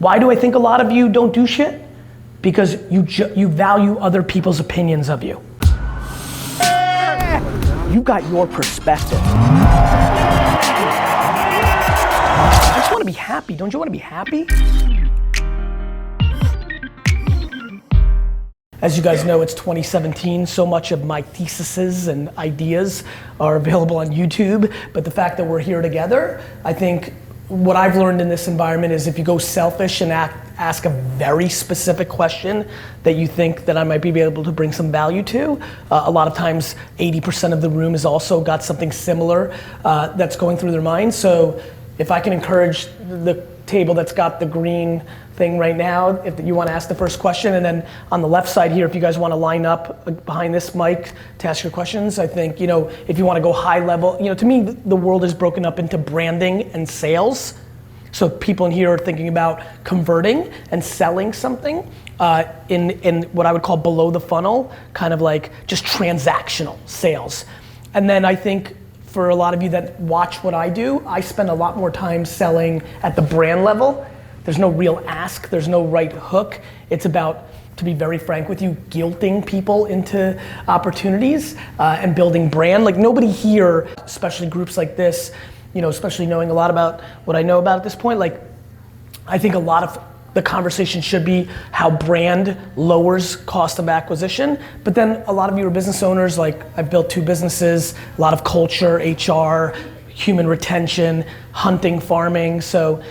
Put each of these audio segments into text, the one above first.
Why do I think a lot of you don't do shit? Because you value other people's opinions of you. You got your perspective. I just want to be happy. Don't you want to be happy? As you guys know, it's 2017. So much of my theses and ideas are available on YouTube. But the fact that we're here together, I think what I've learned in this environment is if you go selfish and ask a very specific question that you think that I might be able to bring some value to, a lot of times 80% of the room has also got something similar that's going through their mind. So if I can encourage the table that's got the green thing right now, if you want to ask the first question, and then on the left side here, if you guys want to line up behind this mic to ask your questions, I think, if you want to go high level, to me, the world is broken up into branding and sales. So people in here are thinking about converting and selling something in what I would call below the funnel, kind of like just transactional sales. And then I think for a lot of you that watch what I do, I spend a lot more time selling at the brand level. There's no real ask, there's no right hook. It's about, to be very frank with you, guilting people into opportunities and building brand. Like nobody here, especially groups like this, especially knowing a lot about what I know about at this point, like I think a lot of the conversation should be how brand lowers cost of acquisition. But then a lot of you are business owners, like I've built 2 businesses, a lot of culture, HR, human retention, hunting, farming. So,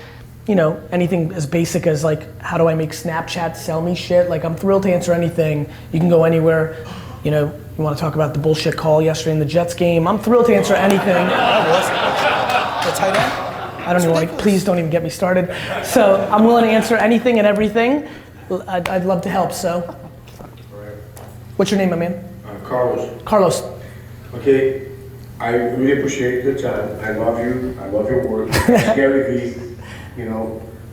anything as basic as like, how do I make Snapchat sell me shit? Like I'm thrilled to answer anything. You can go anywhere. You want to talk about the bullshit call yesterday in the Jets game. I'm thrilled to answer anything. The tight end? I don't even please don't even get me started. So I'm willing to answer anything and everything. I'd love to help, so. What's your name, my man? Carlos. Carlos. Okay, I really appreciate the time. I love you. I love your work. Garyvee,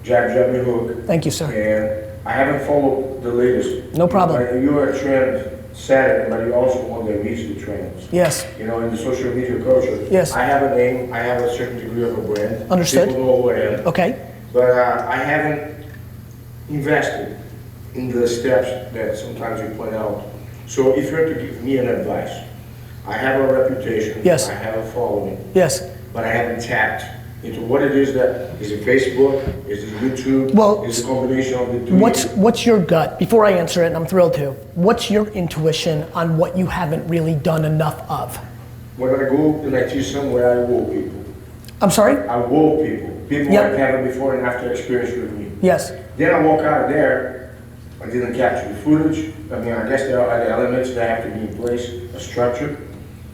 jab, and hook. Thank you, sir. And I haven't followed the latest. No problem. You're a trend setter, but you also want to reach the trends. Yes. In the social media culture. Yes. I have a name. I have a certain degree of a brand. Understood. People know who I am. Okay. But I haven't invested in the steps that sometimes you point out. So if you were to give me an advice, I have a reputation. Yes. I have a following. Yes. But I haven't tapped into what it is that is it Facebook, is it YouTube, is it a combination of the two? What's your gut, before I answer it, and I'm thrilled to, what's your intuition on what you haven't really done enough of? When I go and I teach somewhere, I woo people. I'm sorry? I woo people. People Yep. that have a before and after experience with me. Yes. Then I walk out of there, I didn't capture the footage. I guess there are other elements that have to be in place, a structure.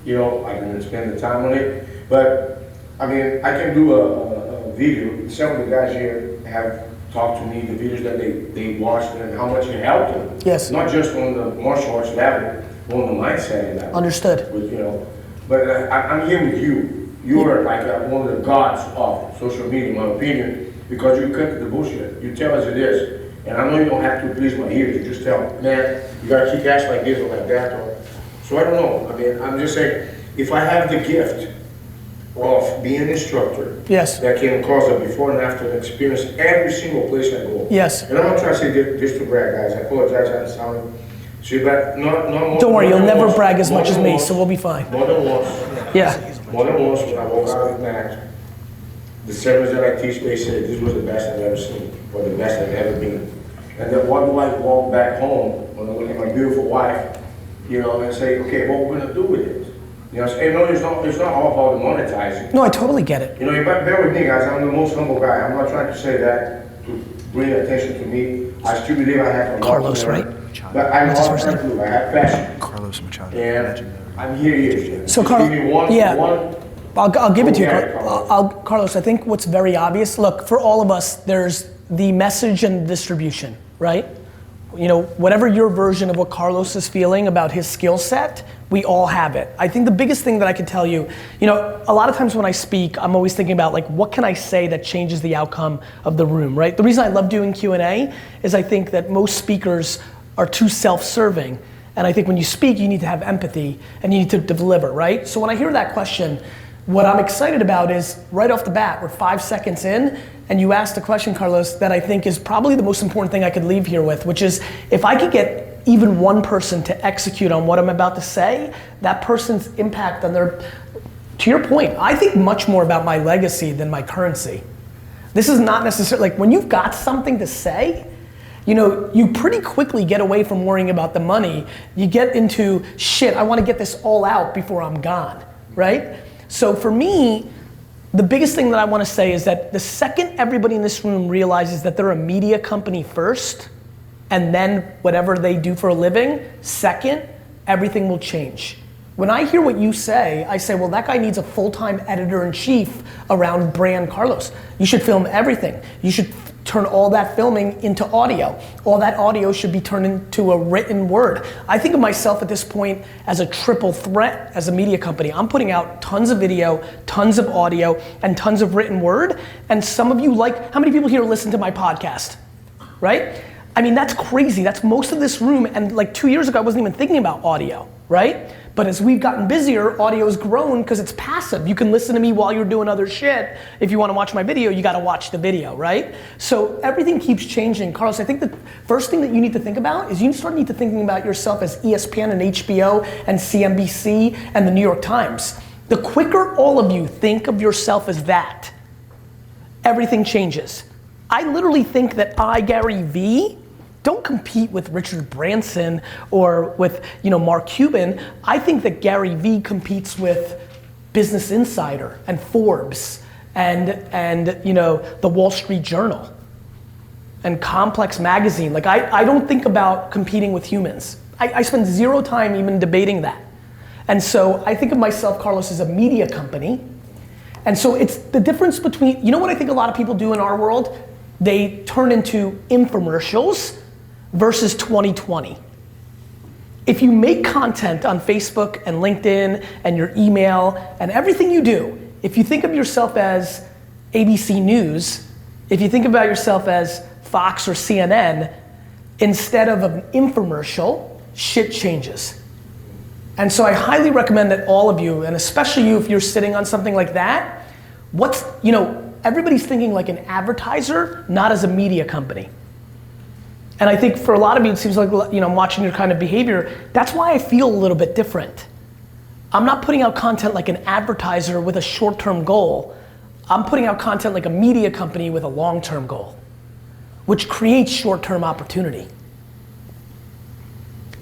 I didn't spend the time on it. But I can do a video. Some of the guys here have talked to me, the videos that they watched and how much it helped them. Yes. Not just on the martial arts level, on the mindset level. Understood. But I'm here with you. You are like one of the gods of social media, in my opinion, because you cut the bullshit. You tell us it is. And I know you don't have to please my ears. You just tell, man, you gotta keep ass like this or like that. So I don't know. I'm just saying, if I have the gift of being an instructor, yes, that can cause a before and after experience every single place I go. Yes. And I'm not trying to say this to brag, guys. I apologize, I sound. But not more. Don't worry, you'll never once, brag as much as me, once, so we'll be fine. More than once. Yeah. More than once when I walk out of the mat, the sermons that I teach, they say this was the best I've ever seen, or the best I've ever been. And then what do I walk back home when I look at my beautiful wife, and say, okay, what we're gonna do with it? No, it's not all about the monetizing. No, I totally get it. You bear with me, guys. I'm the most humble guy. I'm not trying to say that to bring attention to me. I still believe I have a lot Carlos, to learn. right? But I What's his love first what I name? do. I have passion. Carlos Machado. And I'm here. So, Give me one. I'll give it to you, Okay, Carlos. I think what's very obvious. Look, for all of us, there's the message and distribution, right? Whatever your version of what Carlos is feeling about his skill set, we all have it. I think the biggest thing that I can tell you, a lot of times when I speak, I'm always thinking about like, what can I say that changes the outcome of the room, right? The reason I love doing Q&A is I think that most speakers are too self-serving. And I think when you speak, you need to have empathy and you need to deliver, right? So when I hear that question, What I'm excited about is right off the bat, we're 5 seconds in, and you asked a question, Carlos, that I think is probably the most important thing I could leave here with, which is if I could get even one person to execute on what I'm about to say, that person's impact on their, to your point, I think much more about my legacy than my currency. This is not necessarily, like when you've got something to say, you know, you pretty quickly get away from worrying about the money. You get into, shit, I want to get this all out before I'm gone, right? So for me, the biggest thing that I want to say is that the second everybody in this room realizes that they're a media company first, and then whatever they do for a living, second, everything will change. When I hear what you say, I say, well, that guy needs a full-time editor-in-chief around brand Carlos. You should film everything. You should turn all that filming into audio. All that audio should be turned into a written word. I think of myself at this point as a triple threat as a media company. I'm putting out tons of video, tons of audio, and tons of written word. And some of you how many people here listen to my podcast, right? I mean, that's crazy. That's most of this room. And like 2 years ago, I wasn't even thinking about audio, right? But as we've gotten busier, audio's grown because it's passive. You can listen to me while you're doing other shit. If you want to watch my video, you got to watch the video, right? So everything keeps changing. Carlos, I think the first thing that you need to think about is you need to thinking about yourself as ESPN and HBO and CNBC and the New York Times. The quicker all of you think of yourself as that, everything changes. I literally think that Garyvee, don't compete with Richard Branson or with Mark Cuban. I think that Garyvee competes with Business Insider and Forbes and the Wall Street Journal and Complex Magazine. Like I don't think about competing with humans. I spend zero time even debating that. And so I think of myself, Carlos, as a media company. And so it's the difference between, you know what I think a lot of people do in our world? They turn into infomercials versus 2020. If you make content on Facebook and LinkedIn and your email and everything you do, if you think of yourself as ABC News, if you think about yourself as Fox or CNN, instead of an infomercial, shit changes. And so I highly recommend that all of you, and especially you if you're sitting on something like that, everybody's thinking like an advertiser, not as a media company. And I think for a lot of you, it seems like, I'm watching your kind of behavior. That's why I feel a little bit different. I'm not putting out content like an advertiser with a short-term goal. I'm putting out content like a media company with a long-term goal, which creates short-term opportunity.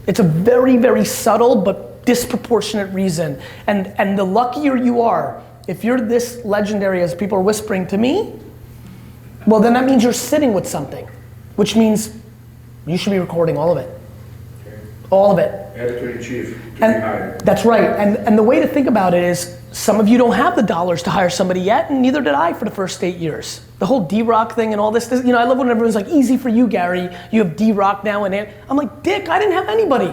It's a very, very subtle but disproportionate reason. And the luckier you are, if you're this legendary as people are whispering to me, well then that means you're sitting with something, which means you should be recording all of it. All of it. Editor-in-chief to be And hired. that's right. And the way to think about it is some of you don't have the dollars to hire somebody yet, and neither did I for the first 8 years. The whole D-Rock thing and all this, I love when everyone's like, easy for you, Gary. You have D-Rock now and I'm like, dick, I didn't have anybody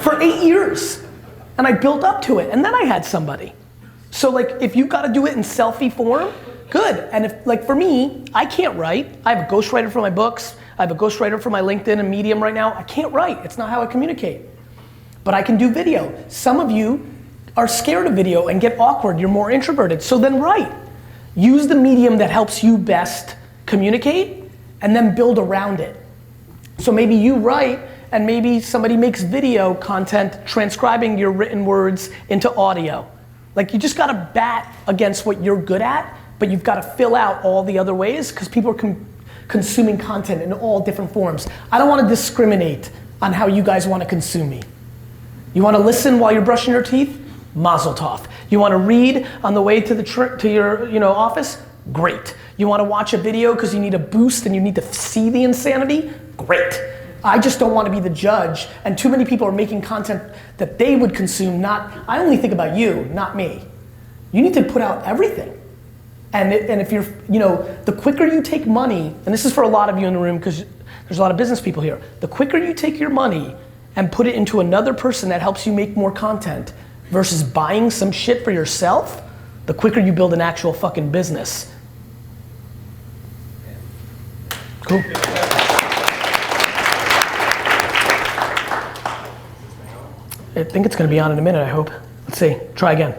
for 8 years. And I built up to it, and then I had somebody. So like, if you gotta do it in selfie form, good. And if, like for me, I can't write. I have a ghostwriter for my books. I have a ghostwriter for my LinkedIn and Medium right now. I can't write, it's not how I communicate. But I can do video. Some of you are scared of video and get awkward, you're more introverted, so then write. Use the medium that helps you best communicate and then build around it. So maybe you write and maybe somebody makes video content transcribing your written words into audio. Like you just gotta bat against what you're good at, but you've gotta fill out all the other ways because people are consuming content in all different forms. I don't wanna discriminate on how you guys wanna consume me. You wanna listen while you're brushing your teeth? Mazel tov. You wanna read on the way to your office? Great. You wanna watch a video because you need a boost and you need to see the insanity? Great. I just don't wanna be the judge, and too many people are making content that they would consume, I only think about you, not me. You need to put out everything. And if you're, the quicker you take money, and this is for a lot of you in the room because there's a lot of business people here, the quicker you take your money and put it into another person that helps you make more content versus buying some shit for yourself, the quicker you build an actual fucking business. Cool. I think it's gonna be on in a minute, I hope. Let's see, try again.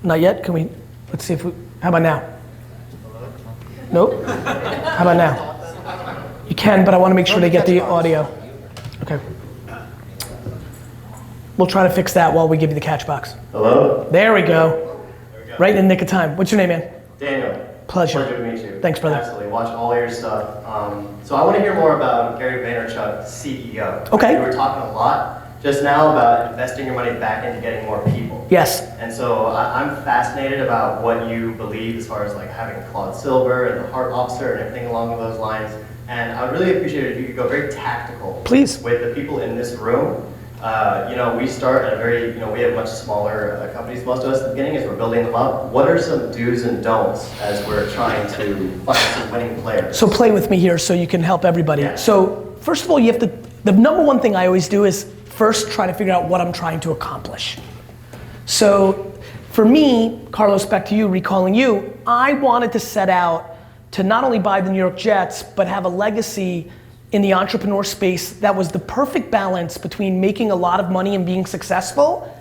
Not yet? Can we, let's see if we, how about now? Nope. How about now? You can, but I want to make sure they get the audio. Okay. We'll try to fix that while we give you the catch box. Hello? There we go. Right in the nick of time. What's your name, man? Daniel. Pleasure. Pleasure to meet you. Thanks, brother. Absolutely. Watch all your stuff. So I want to hear more about Gary Vaynerchuk, CEO. Okay. You were talking a lot just now about investing your money back into getting more people. Yes. And so I'm fascinated about what you believe as far as like having Claude Silver and the Heart Officer and everything along those lines. And I would really appreciate it if you could go very tactical. Please. With the people in this room. We start at a very, we have much smaller companies, most of us at the beginning, as we're building them up. What are some do's and don'ts as we're trying to find some winning players? So play with me here so you can help everybody. Yeah. So first of all, you have to, the number one thing I always do is first try to figure out what I'm trying to accomplish. So for me, Carlos, back to you, recalling you, I wanted to set out to not only buy the New York Jets, but have a legacy in the entrepreneur space that was the perfect balance between making a lot of money and being successful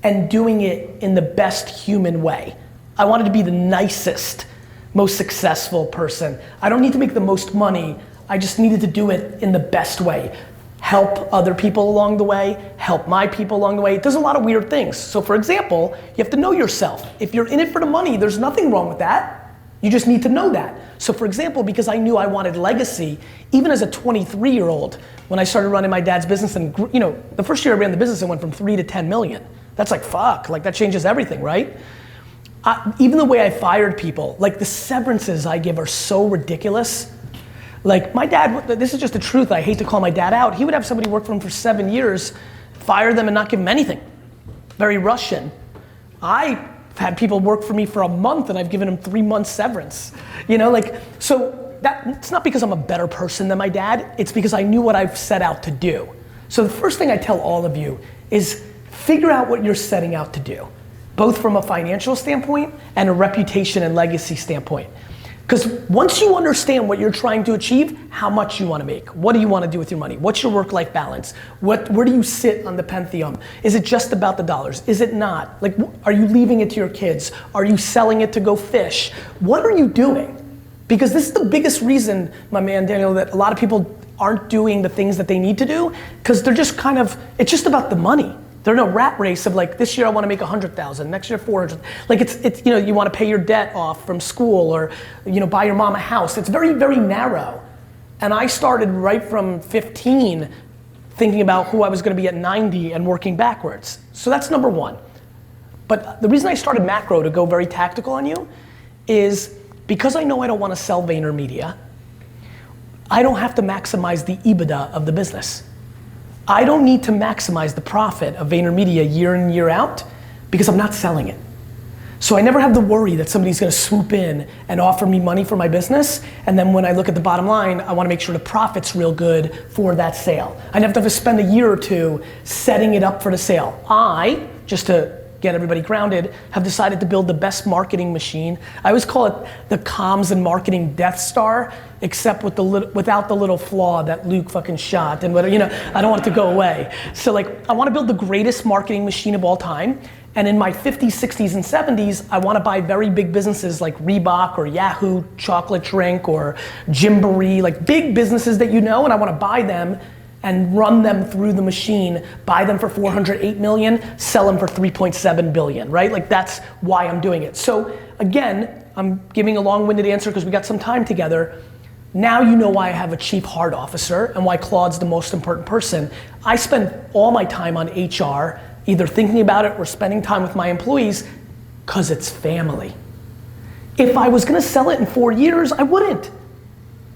and doing it in the best human way. I wanted to be the nicest, most successful person. I don't need to make the most money, I just needed to do it in the best way. Help other people along the way, help my people along the way. It does a lot of weird things. So for example, you have to know yourself. If you're in it for the money, there's nothing wrong with that. You just need to know that. So for example, because I knew I wanted legacy, even as a 23-year-old, when I started running my dad's business, and the first year I ran the business, it went from 3 to 10 million. That's like, fuck, like that changes everything, right? Even the way I fired people, like the severances I give are so ridiculous. Like my dad, this is just the truth, I hate to call my dad out, he would have somebody work for him for 7 years, fire them and not give them anything. Very Russian. I've had people work for me for a month and I've given them 3 months severance. So it's not because I'm a better person than my dad, it's because I knew what I've set out to do. So the first thing I tell all of you is figure out what you're setting out to do, both from a financial standpoint and a reputation and legacy standpoint. Because once you understand what you're trying to achieve, how much you want to make, what do you want to do with your money, what's your work-life balance, where do you sit on the pantheon? Is it just about the dollars? Is it not? Like, are you leaving it to your kids? Are you selling it to go fish? What are you doing? Because this is the biggest reason, my man Daniel, that a lot of people aren't doing the things that they need to do, because they're just it's just about the money. They're in a rat race of like, this year I want to make 100,000, next year 400. Like it's you want to pay your debt off from school or buy your mom a house. It's very, very narrow. And I started right from 15 thinking about who I was going to be at 90 and working backwards. So that's number one. But the reason I started macro, to go very tactical on you, is because I know I don't want to sell VaynerMedia, I don't have to maximize the EBITDA of the business. I don't need to maximize the profit of VaynerMedia year in, year out, because I'm not selling it. So I never have the worry that somebody's gonna swoop in and offer me money for my business, and then when I look at the bottom line, I wanna make sure the profit's real good for that sale. I never have to spend a year or two setting it up for the sale. I, just to get everybody grounded, have decided to build the best marketing machine. I always call it the comms and marketing Death Star, except without the little flaw that Luke fucking shot, and I don't want it to go away. So I want to build the greatest marketing machine of all time, and in my 50s, 60s, and 70s, I want to buy very big businesses like Reebok or Yahoo Chocolate Drink or Gymboree, like big businesses that and I want to buy them and run them through the machine, buy them for 408 million, sell them for 3.7 billion, right? Like that's why I'm doing it. So again, I'm giving a long-winded answer because we got some time together. Now you know why I have a chief heart officer and why Claude's the most important person. I spend all my time on HR, either thinking about it or spending time with my employees, because it's family. If I was gonna sell it in 4 years, I wouldn't.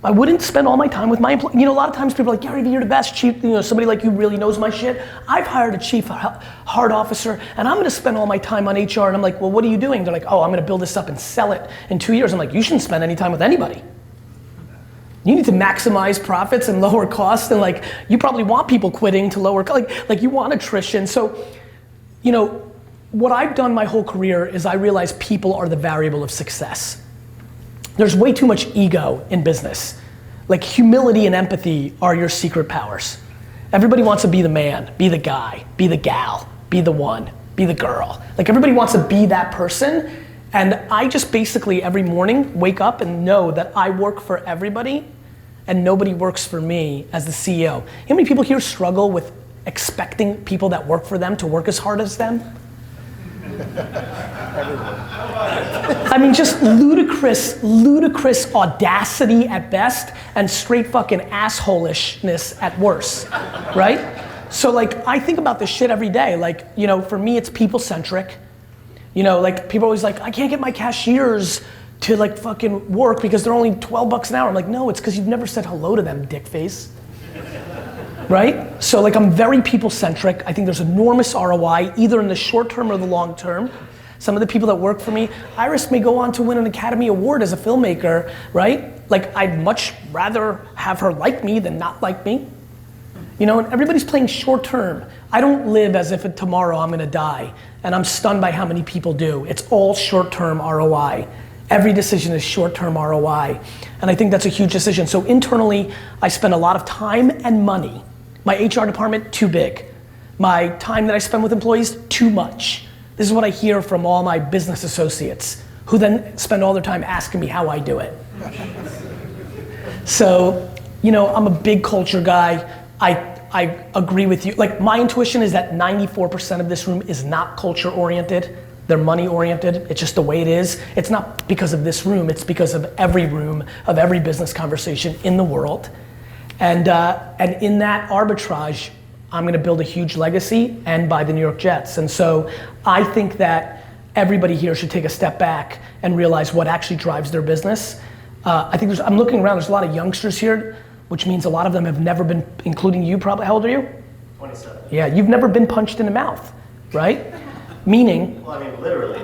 I wouldn't spend all my time with my employees. A lot of times people are like, Garyvee, you're the best chief, somebody like you really knows my shit. I've hired a chief heart officer and I'm gonna spend all my time on HR, and I'm like, well, what are you doing? They're like, oh, I'm gonna build this up and sell it in 2 years. I'm like, you shouldn't spend any time with anybody. You need to maximize profits and lower costs, and you probably want people quitting to lower, you want attrition. So, what I've done my whole career is I realize people are the variable of success. There's way too much ego in business. Humility and empathy are your secret powers. Everybody wants to be the man, be the guy, be the gal, be the one, be the girl. Like everybody wants to be that person. And I just basically every morning wake up and know that I work for everybody and nobody works for me as the CEO. How many people here struggle with expecting people that work for them to work as hard as them? I mean, just ludicrous audacity at best and straight fucking assholishness at worst, right? So like, I think about this shit every day. Like, you know, for me, it's people-centric. You know, like people are always like, I can't get my cashiers to like fucking work because they're only 12 bucks an hour. I'm like, no, it's because you've never said hello to them, dick face. Right? So like I'm very people-centric. I think there's enormous ROI, either in the short term or the long term. Some of the people that work for me, Iris may go on to win an Academy Award as a filmmaker, right? Like I'd much rather have her like me than not like me. You know, and everybody's playing short term. I don't live as if tomorrow I'm gonna die, and I'm stunned by how many people do. It's all short term ROI. Every decision is short term ROI. And I think that's a huge decision. So internally, I spend a lot of time and money. My HR department, too big. My time that I spend with employees, too much. This is what I hear from all my business associates, who then spend all their time asking me how I do it. So, you know, I'm a big culture guy. I agree with you. Like my intuition is that 94% of this room is not culture oriented. They're money oriented. It's just the way it is. It's not because of this room. It's because of every room, of every business conversation in the world. And in that arbitrage, I'm gonna build a huge legacy and buy the New York Jets. And so I think that everybody here should take a step back and realize what actually drives their business. I think I'm looking around, there's a lot of youngsters here, which means a lot of them have never been, including you probably, how old are you? 27. Yeah, you've never been punched in the mouth, right? Meaning. Well, I mean, literally.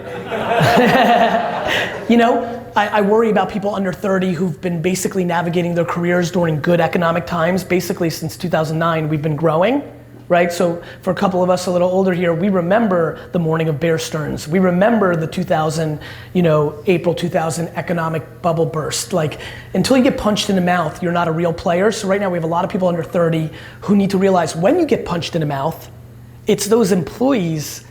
You know, I worry about people under 30 who've been basically navigating their careers during good economic times. Basically since 2009, we've been growing, right? So for a couple of us a little older here, we remember the morning of Bear Stearns. We remember the 2000, you know, April 2000 economic bubble burst. Like, until you get punched in the mouth, you're not a real player. So right now we have a lot of people under 30 who need to realize when you get punched in the mouth, it's those employees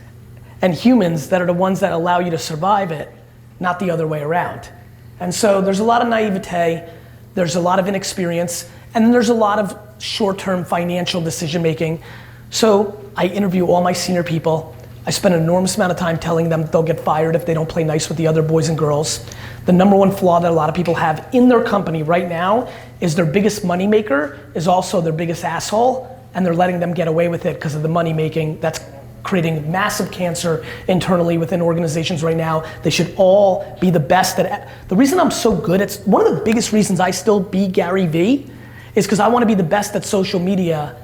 and humans that are the ones that allow you to survive it, not the other way around. And so there's a lot of naivete, there's a lot of inexperience, and then there's a lot of short-term financial decision making. So I interview all my senior people. I spend an enormous amount of time telling them they'll get fired if they don't play nice with the other boys and girls. The number one flaw that a lot of people have in their company right now is their biggest money maker is also their biggest asshole, and they're letting them get away with it because of the money making. That's creating massive cancer internally within organizations right now. They should all be the best at, the reason I'm so good, it's one of the biggest reasons I still be Garyvee is because I want to be the best at social media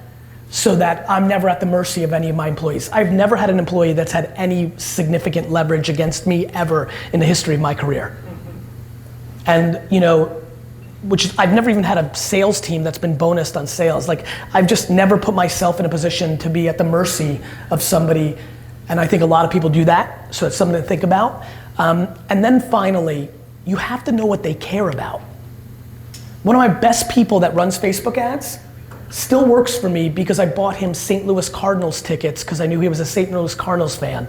so that I'm never at the mercy of any of my employees. I've never had an employee that's had any significant leverage against me ever in the history of my career. And you know, I've never even had a sales team that's been bonused on sales. Like, I've just never put myself in a position to be at the mercy of somebody, and I think a lot of people do that, so it's something to think about. And then finally, you have to know what they care about. One of my best people that runs Facebook ads still works for me because I bought him St. Louis Cardinals tickets because I knew he was a St. Louis Cardinals fan.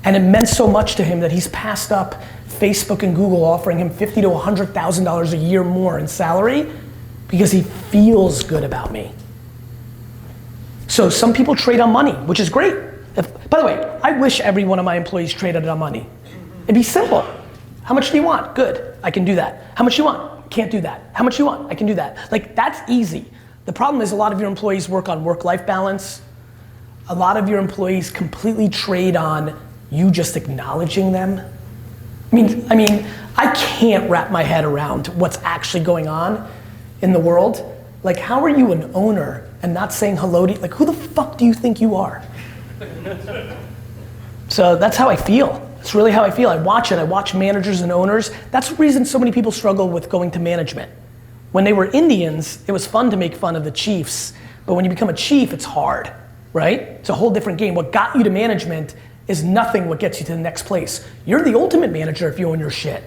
And it meant so much to him that he's passed up Facebook and Google offering him $50,000 to $100,000 a year more in salary because he feels good about me. So some people trade on money, which is great. By the way, I wish every one of my employees traded on money. It'd be simple. How much do you want? Good, I can do that. How much you want? Can't do that. How much you want? I can do that. Like, that's easy. The problem is a lot of your employees work on work-life balance. A lot of your employees completely trade on you just acknowledging them. I mean, I can't wrap my head around what's actually going on in the world. Like, how are you an owner and not saying hello to, like, who the fuck do you think you are? So that's how I feel. It's really how I feel. I watch it. I watch managers and owners. That's the reason so many people struggle with going to management. When they were Indians, it was fun to make fun of the chiefs. But when you become a chief, it's hard, right? It's a whole different game. What got you to management is nothing what gets you to the next place. You're the ultimate manager if you own your shit.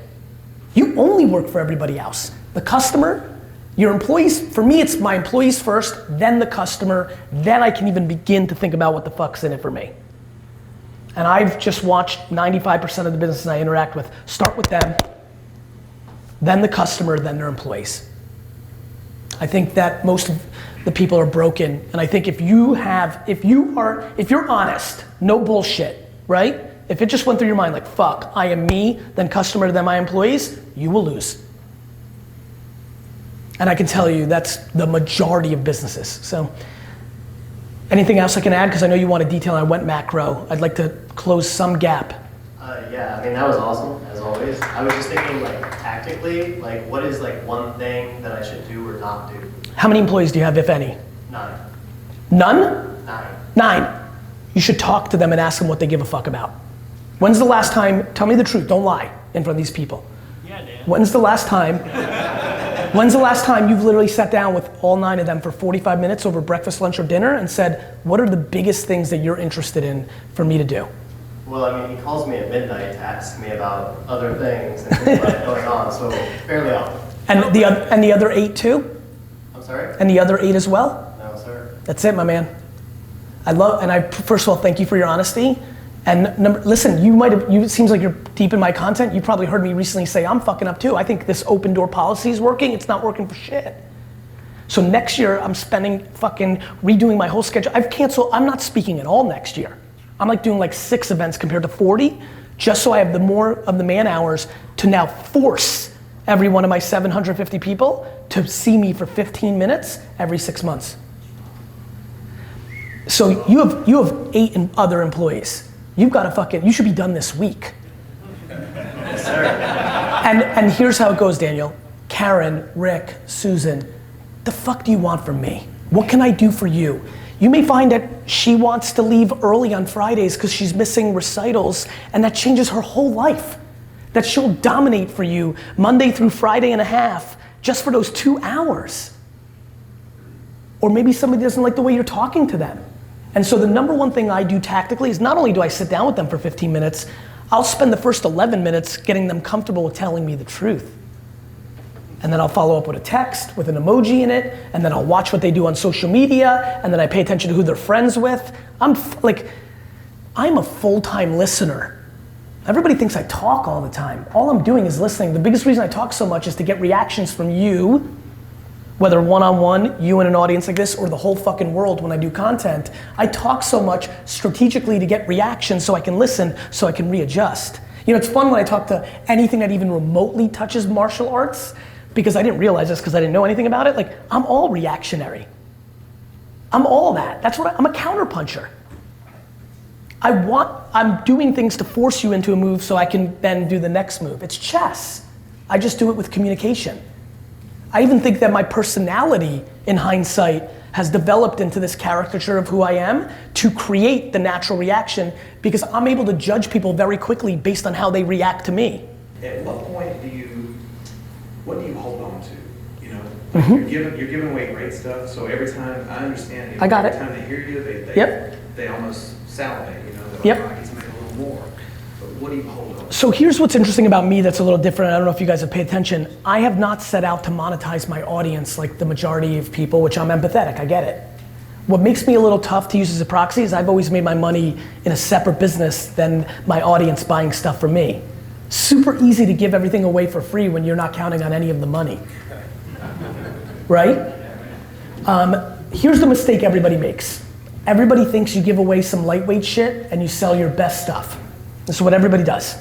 You only work for everybody else. The customer, your employees, for me it's my employees first, then the customer, then I can even begin to think about what the fuck's in it for me. And I've just watched 95% of the businesses I interact with start with them, then the customer, then their employees. I think that most of the people are broken, and I think if you're honest, no bullshit, right? If it just went through your mind like, fuck, I am me, then customer, then my employees, you will lose. And I can tell you that's the majority of businesses. So, anything else I can add? Because I know you want to detail, I went macro. I'd like to close some gap. Yeah, I mean, that was awesome, as always. I was just thinking, like, tactically, like, what is, like, one thing that I should do or not do? How many employees do you have, if any? 9. None? 9. 9. You should talk to them and ask them what they give a fuck about. When's the last time, tell me the truth, don't lie in front of these people. Yeah, Dan. When's the last time you've literally sat down with all 9 of them for 45 minutes over breakfast, lunch, or dinner and said, what are the biggest things that you're interested in for me to do? Well, I mean, he calls me at midnight to ask me about other things and things like going on, so fairly often. And the other 8 too? I'm sorry? And the other 8 as well? No, sir. That's it, my man. First of all, thank you for your honesty. And listen, it seems like you're deep in my content. You probably heard me recently say, I'm fucking up too. I think this open door policy is working. It's not working for shit. So next year, I'm spending fucking redoing my whole schedule. I'm not speaking at all next year. I'm like doing like 6 events compared to 40, just so I have the more of the man hours to now force every one of my 750 people to see me for 15 minutes every 6 months. So you have 8 other employees. You should be done this week. Yes, sir. And here's how it goes, Daniel. Karen, Rick, Susan, the fuck do you want from me? What can I do for you? You may find that she wants to leave early on Fridays because she's missing recitals, and that changes her whole life. That she'll dominate for you Monday through Friday and a half just for those 2 hours. Or maybe somebody doesn't like the way you're talking to them. And so the number one thing I do tactically is not only do I sit down with them for 15 minutes, I'll spend the first 11 minutes getting them comfortable with telling me the truth. And then I'll follow up with a text with an emoji in it, and then I'll watch what they do on social media, and then I pay attention to who they're friends with. I'm a full-time listener. Everybody thinks I talk all the time. All I'm doing is listening. The biggest reason I talk so much is to get reactions from you, whether one-on-one, you in an audience like this, or the whole fucking world when I do content. I talk so much strategically to get reactions so I can listen, so I can readjust. You know, it's fun when I talk to anything that even remotely touches martial arts, because I didn't realize this because I didn't know anything about it. Like, I'm all reactionary. I'm all that. I'm a counterpuncher. I'm doing things to force you into a move so I can then do the next move. It's chess. I just do it with communication. I even think that my personality, in hindsight, has developed into this caricature of who I am to create the natural reaction, because I'm able to judge people very quickly based on how they react to me. At what point what do you hold on to? You know, you're giving away great stuff. So every time I understand, I got every it. time they hear you, they almost salivate. You know, they're like, oh, I get to make a little more. But what do you hold on to? So here's what's interesting about me that's a little different. I don't know if you guys have paid attention. I have not set out to monetize my audience like the majority of people, which I'm empathetic. I get it. What makes me a little tough to use as a proxy is I've always made my money in a separate business than my audience buying stuff from me. Super easy to give everything away for free when you're not counting on any of the money, right? Here's the mistake everybody makes. Everybody thinks you give away some lightweight shit and you sell your best stuff. This is what everybody does.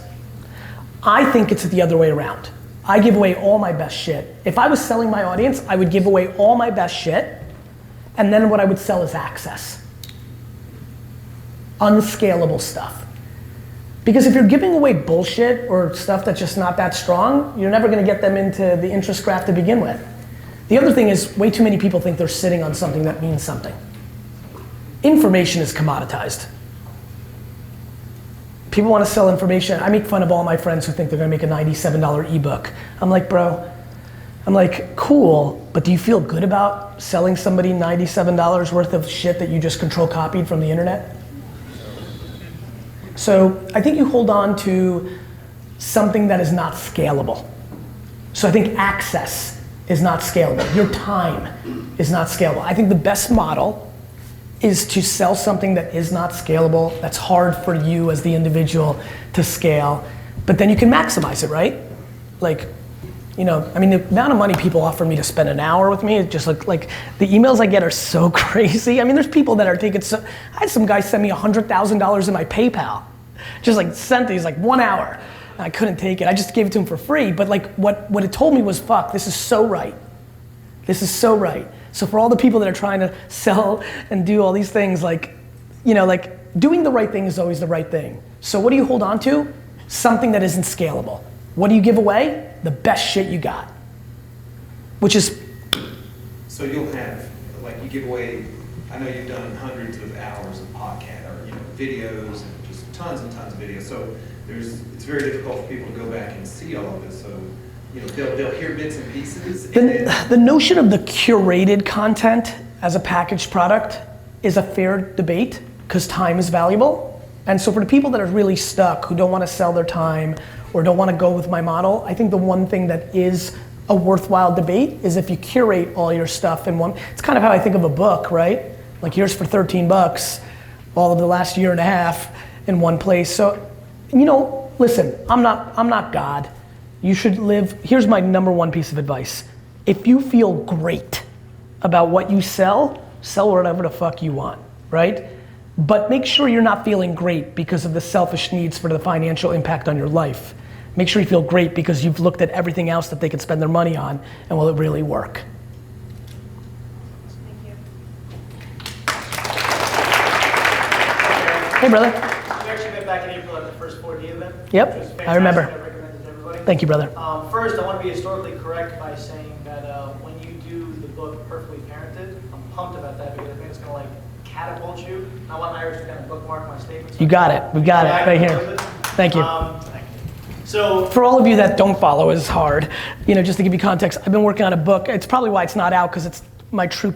I think it's the other way around. I give away all my best shit. If I was selling my audience, I would give away all my best shit, and then what I would sell is access. Unscalable stuff. Because if you're giving away bullshit or stuff that's just not that strong, you're never gonna get them into the interest graph to begin with. The other thing is, way too many people think they're sitting on something that means something. Information is commoditized. People wanna sell information. I make fun of all my friends who think they're gonna make a $97 ebook. I'm like, bro, cool, but do you feel good about selling somebody $97 worth of shit that you just control copied from the internet? So I think you hold on to something that is not scalable. So I think access is not scalable. Your time is not scalable. I think the best model is to sell something that is not scalable, that's hard for you as the individual to scale, but then you can maximize it, right? Like, you know, I mean, the amount of money people offer me to spend an hour with me, it just like the emails I get are so crazy. I mean, there's people that are taking, I had some guy send me $100,000 in my PayPal. Just like sent it, he's like 1 hour. And I couldn't take it, I just gave it to him for free. But like what it told me was, fuck, this is so right. This is so right. So for all the people that are trying to sell and do all these things, like, you know, like doing the right thing is always the right thing. So what do you hold on to? Something that isn't scalable. What do you give away? The best shit you got. Which is... So you'll have, like you give away, I know you've done hundreds of hours of podcast or, you know, videos and just tons and tons of videos. So it's very difficult for people to go back and see all of this. So, you know, they'll hear bits and pieces. The notion of the curated content as a packaged product is a fair debate because time is valuable. And so for the people that are really stuck, who don't want to sell their time or don't want to go with my model, I think the one thing that is a worthwhile debate is if you curate all your stuff in one. It's kind of how I think of a book, right? Like here's for 13 bucks, all of the last year and a half in one place. So, you know, listen, I'm not God. You should live, here's my number one piece of advice. If you feel great about what you sell whatever the fuck you want, right? But make sure you're not feeling great because of the selfish needs for the financial impact on your life. Make sure you feel great because you've looked at everything else that they can spend their money on, and will it really work? Thank you. Hey, brother. We actually met back in April at the first 4D event. Yep, Which was I remember. fantastic. I recommend it to everybody. Thank you, brother. First, I want to be historically correct by saying that when you do the book Perfectly Parented, I'm pumped about that because I think it's going to like catapult you. I want Iris to kind of bookmark my statements. You got it. We got it right here. Thank you. So for all of you that don't follow is hard, you know, just to give you context, I've been working on a book. It's probably why it's not out because it's my true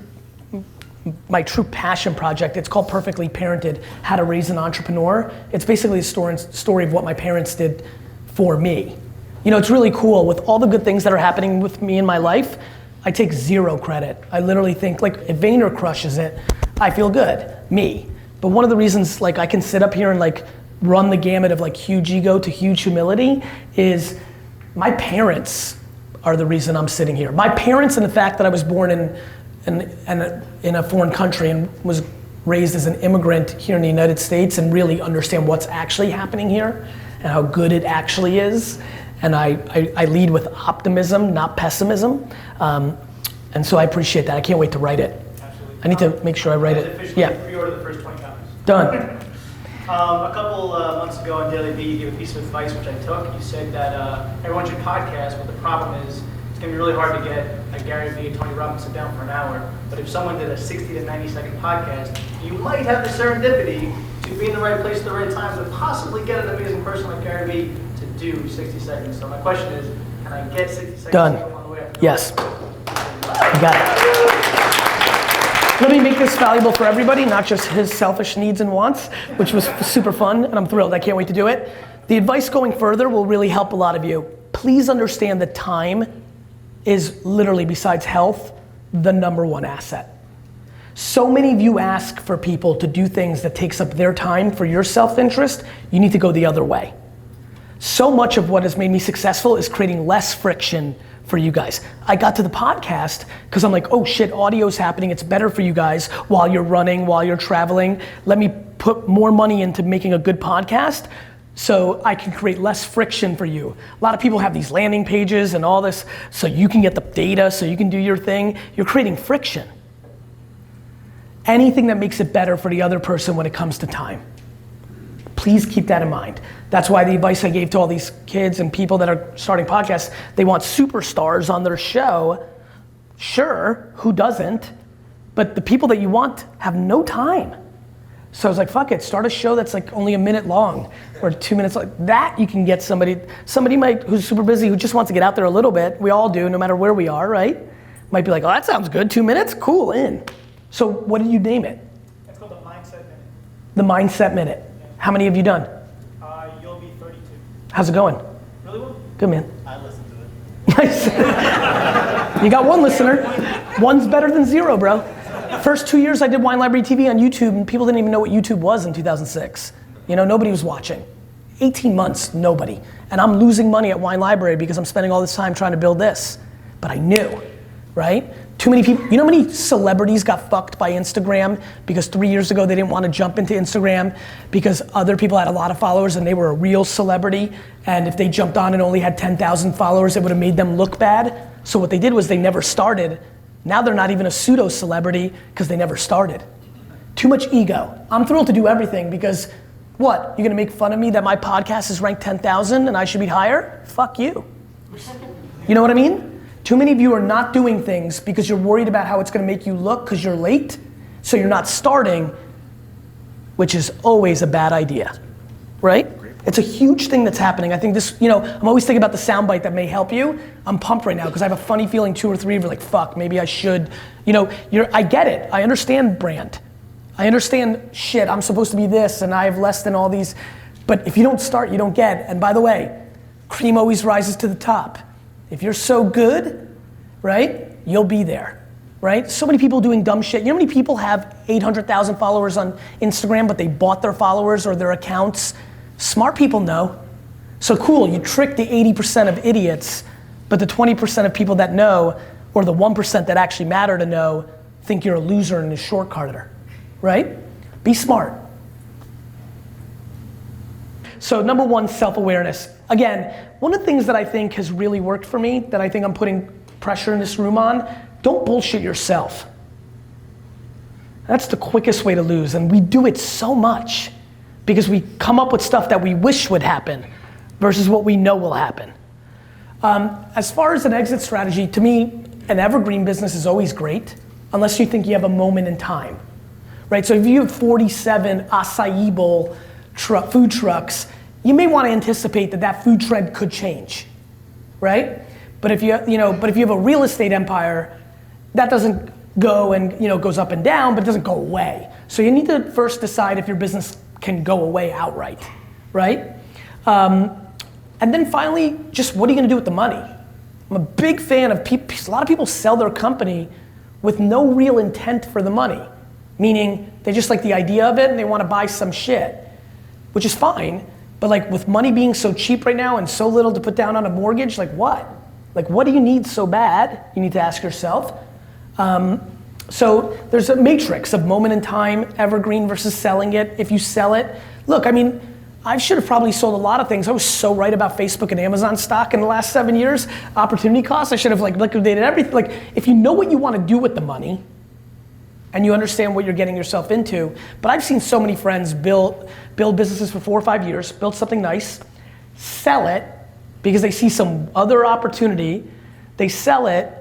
passion project. It's called Perfectly Parented, How to Raise an Entrepreneur. It's basically a story of what my parents did for me. You know, it's really cool with all the good things that are happening with me in my life. I take zero credit. I literally think like if Vayner crushes it, I feel good, me. But one of the reasons like I can sit up here and like run the gamut of like huge ego to huge humility is my parents are the reason I'm sitting here. My parents and the fact that I was born in a foreign country and was raised as an immigrant here in the United States and really understand what's actually happening here and how good it actually is. And I lead with optimism, not pessimism. And so I appreciate that. I can't wait to write it. absolutely. I need to make sure I write it. Officially Yeah, pre-order the first 20 copies. done. A couple months ago on Garyvee, you gave a piece of advice which I took. You said that everyone should podcast, but the problem is it's going to be really hard to get a Garyvee and Tony Robbins sit down for an hour. But if someone did a 60 to 90 second podcast, you might have the serendipity to be in the right place at the right time to possibly get an amazing person like Garyvee to do 60 seconds. So my question is, can I get 60 seconds Done. on the way up? Yes. I got it. Let me make this valuable for everybody, not just his selfish needs and wants, which was super fun, and I'm thrilled. I can't wait to do it. The advice going further will really help a lot of you. Please understand that time is literally, besides health, the number one asset. So many of you ask for people to do things that takes up their time for your self-interest. You need to go the other way. So much of what has made me successful is creating less friction for you guys. I got to the podcast because I'm like, oh shit, audio's happening. It's better for you guys while you're running, while you're traveling. Let me put more money into making a good podcast so I can create less friction for you. A lot of people have these landing pages and all this so you can get the data, so you can do your thing. You're creating friction. Anything that makes it better for the other person when it comes to time. Please keep that in mind. That's why the advice I gave to all these kids and people that are starting podcasts, they want superstars on their show. Sure, who doesn't? But the people that you want have no time. So I was like, fuck it, start a show that's like only a minute long or 2 minutes long. That you can get somebody who's super busy who just wants to get out there a little bit. We all do, no matter where we are, right? Might be like, oh, that sounds good, 2 minutes, cool, in. So what did you name it? It's called the Mindset Minute. The Mindset Minute. How many have you done? You'll be 32. How's it going? Really well? Good, man. I listened to it. Nice. You got one listener. One's better than zero, bro. First 2 years I did Wine Library TV on YouTube and people didn't even know what YouTube was in 2006. You know, nobody was watching. 18 months, nobody. And I'm losing money at Wine Library because I'm spending all this time trying to build this. But I knew, right? Too many people, you know how many celebrities got fucked by Instagram because 3 years ago they didn't want to jump into Instagram because other people had a lot of followers and they were a real celebrity, and if they jumped on and only had 10,000 followers, it would have made them look bad. So what they did was they never started. Now they're not even a pseudo celebrity because they never started. Too much ego. I'm thrilled to do everything because what? You're gonna make fun of me that my podcast is ranked 10,000 and I should be higher? Fuck you. You know what I mean? Too many of you are not doing things because you're worried about how it's gonna make you look because you're late, so you're not starting, which is always a bad idea, right? It's a huge thing that's happening. I think this, you know, I'm always thinking about the soundbite that may help you. I'm pumped right now because I have a funny feeling 2 or 3 of you are like, fuck, maybe I should. You know, I get it. I understand brand. I understand shit, I'm supposed to be this and I have less than all these, but if you don't start, you don't get. And by the way, cream always rises to the top. If you're so good, right, you'll be there, right? So many people doing dumb shit. You know how many people have 800,000 followers on Instagram, but they bought their followers or their accounts? Smart people know. So cool, you trick the 80% of idiots, but the 20% of people that know, or the 1% that actually matter to know, think you're a loser and a shortcutter, right? Be smart. So number 1, self-awareness. Again, one of the things that I think has really worked for me, that I think I'm putting pressure in this room on, don't bullshit yourself. That's the quickest way to lose, and we do it so much because we come up with stuff that we wish would happen versus what we know will happen. As far as an exit strategy, to me, an evergreen business is always great unless you think you have a moment in time, right? So if you have 47 acai bowl food trucks, you may want to anticipate that that food trend could change, right? But if you have a real estate empire, that doesn't go and goes up and down, but it doesn't go away. So you need to first decide if your business can go away outright, right? And then finally, just what are you going to do with the money? I'm a big fan of people. A lot of people sell their company with no real intent for the money, meaning they just like the idea of it and they want to buy some shit, which is fine. But like with money being so cheap right now and so little to put down on a mortgage, like what? Like what do you need so bad? You need to ask yourself. So there's a matrix of moment in time, evergreen versus selling it. If you sell it, look, I mean, I should have probably sold a lot of things. I was so right about Facebook and Amazon stock in the last 7 years. Opportunity costs, I should have like liquidated everything. Like if you know what you want to do with the money and you understand what you're getting yourself into, but I've seen so many friends build businesses for 4 or 5 years, build something nice, sell it because they see some other opportunity, they sell it,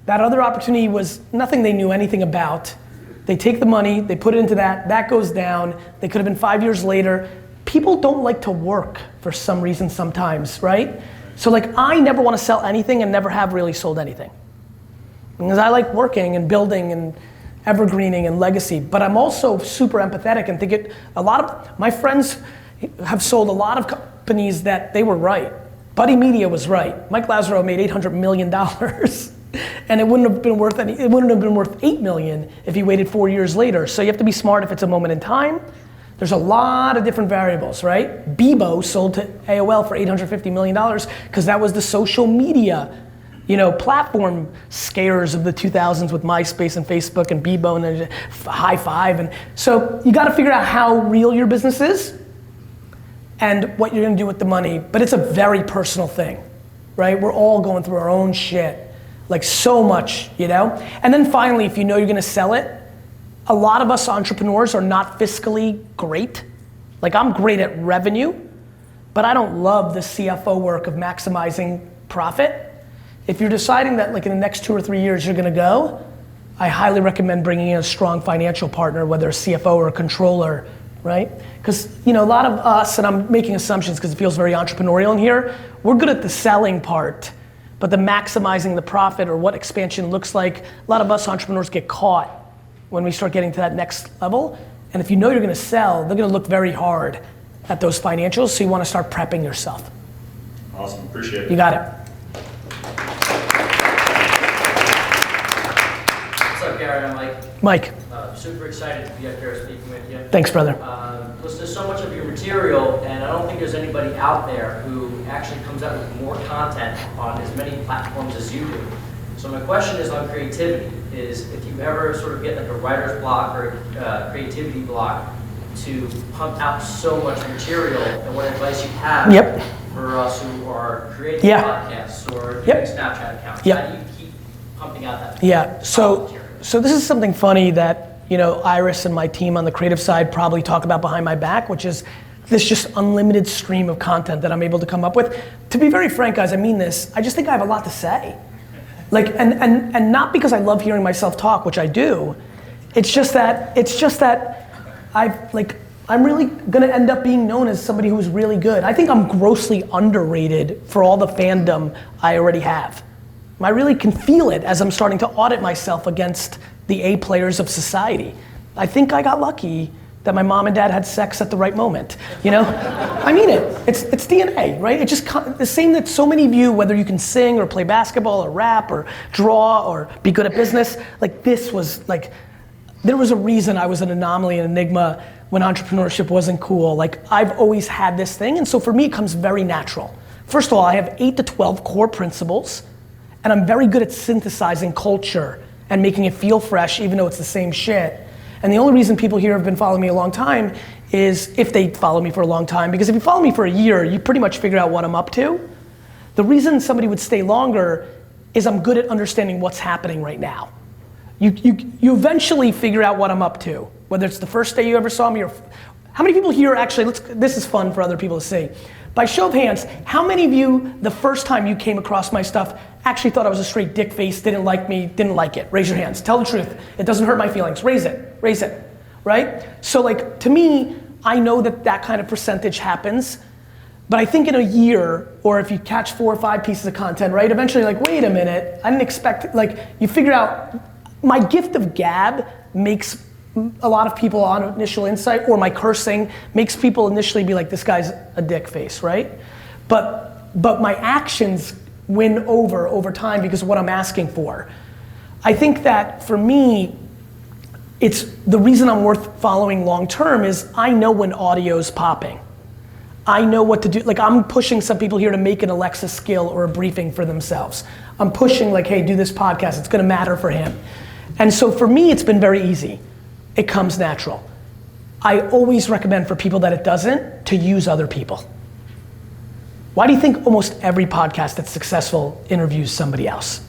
that other opportunity was nothing they knew anything about. They take the money, they put it into that goes down, they could have been 5 years later. People don't like to work for some reason sometimes, right? So like I never want to sell anything and never have really sold anything. Because I like working and building and evergreening and legacy, but I'm also super empathetic and think a lot of my friends have sold a lot of companies that they were right. Buddy Media was right. Mike Lazaro made $800 million and it wouldn't have been worth $8 million if he waited 4 years later. So you have to be smart if it's a moment in time. There's a lot of different variables, right? Bebo sold to AOL for $850 million because that was the social media, platform scares of the 2000s with MySpace and Facebook and Bebo and High Five. And so you gotta figure out how real your business is and what you're gonna do with the money, but it's a very personal thing, right? We're all going through our own shit, like so much, And then finally, if you know you're gonna sell it, a lot of us entrepreneurs are not fiscally great. Like I'm great at revenue, but I don't love the CFO work of maximizing profit. If you're deciding that like in the next 2 or 3 years you're gonna go, I highly recommend bringing in a strong financial partner, whether a CFO or a controller, right? Because a lot of us, and I'm making assumptions because it feels very entrepreneurial in here, we're good at the selling part, but the maximizing the profit or what expansion looks like, a lot of us entrepreneurs get caught when we start getting to that next level. And if you know you're gonna sell, they're gonna look very hard at those financials, so you wanna start prepping yourself. Awesome, appreciate it. You got it. What's up, Gary? guy, Mike. Mike, Super excited to be up here speaking with you. thanks, brother. Listen to so much of your material, and I don't think there's anybody out there who actually comes out with more content on as many platforms as you do. So my question is on creativity, is if you ever sort of get like a writer's block or creativity block to pump out so much material, and what advice you have for us who are creating podcasts or doing Snapchat accounts. How do you keep pumping out that material? So this is something funny that, you know, Iris and my team on the creative side probably talk about behind my back, which is this just unlimited stream of content that I'm able to come up with. To be very frank, guys, I mean this, I just think I have a lot to say. Like, and not because I love hearing myself talk, which I do, it's just that I'm really gonna end up being known as somebody who's really good. I think I'm grossly underrated for all the fandom I already have. I really can feel it as I'm starting to audit myself against the A players of society. I think I got lucky that my mom and dad had sex at the right moment, you know? I mean it, it's DNA, right? It's just the same that so many of you, whether you can sing or play basketball or rap or draw or be good at business, like this was like, there was a reason I was an anomaly, an enigma when entrepreneurship wasn't cool. Like I've always had this thing, and so for me it comes very natural. First of all, I have 8 to 12 core principles, and I'm very good at synthesizing culture and making it feel fresh even though it's the same shit. And the only reason people here have been following me a long time is if they follow me for a long time, because if you follow me for a year, you pretty much figure out what I'm up to. The reason somebody would stay longer is I'm good at understanding what's happening right now. You eventually figure out what I'm up to, whether it's the first day you ever saw me or, how many people here actually, this is fun for other people to see. By show of hands, how many of you, the first time you came across my stuff, actually thought I was a straight dick face, didn't like me, didn't like it? Raise your hands, tell the truth. It doesn't hurt my feelings, raise it, right? So like, to me, I know that kind of percentage happens, but I think in a year, or if you catch 4 or 5 pieces of content, right? Eventually you're like, wait a minute, I didn't expect, like, you figure out, my gift of gab makes a lot of people on initial insight, or my cursing makes people initially be like, this guy's a dick face, right? But my actions win over time because of what I'm asking for. I think that for me, it's the reason I'm worth following long term is I know when audio's popping. I know what to do. Like I'm pushing some people here to make an Alexa skill or a briefing for themselves. I'm pushing like, hey, do this podcast, it's gonna matter for him. And so for me, it's been very easy. It comes natural. I always recommend for people that it doesn't, to use other people. Why do you think almost every podcast that's successful interviews somebody else?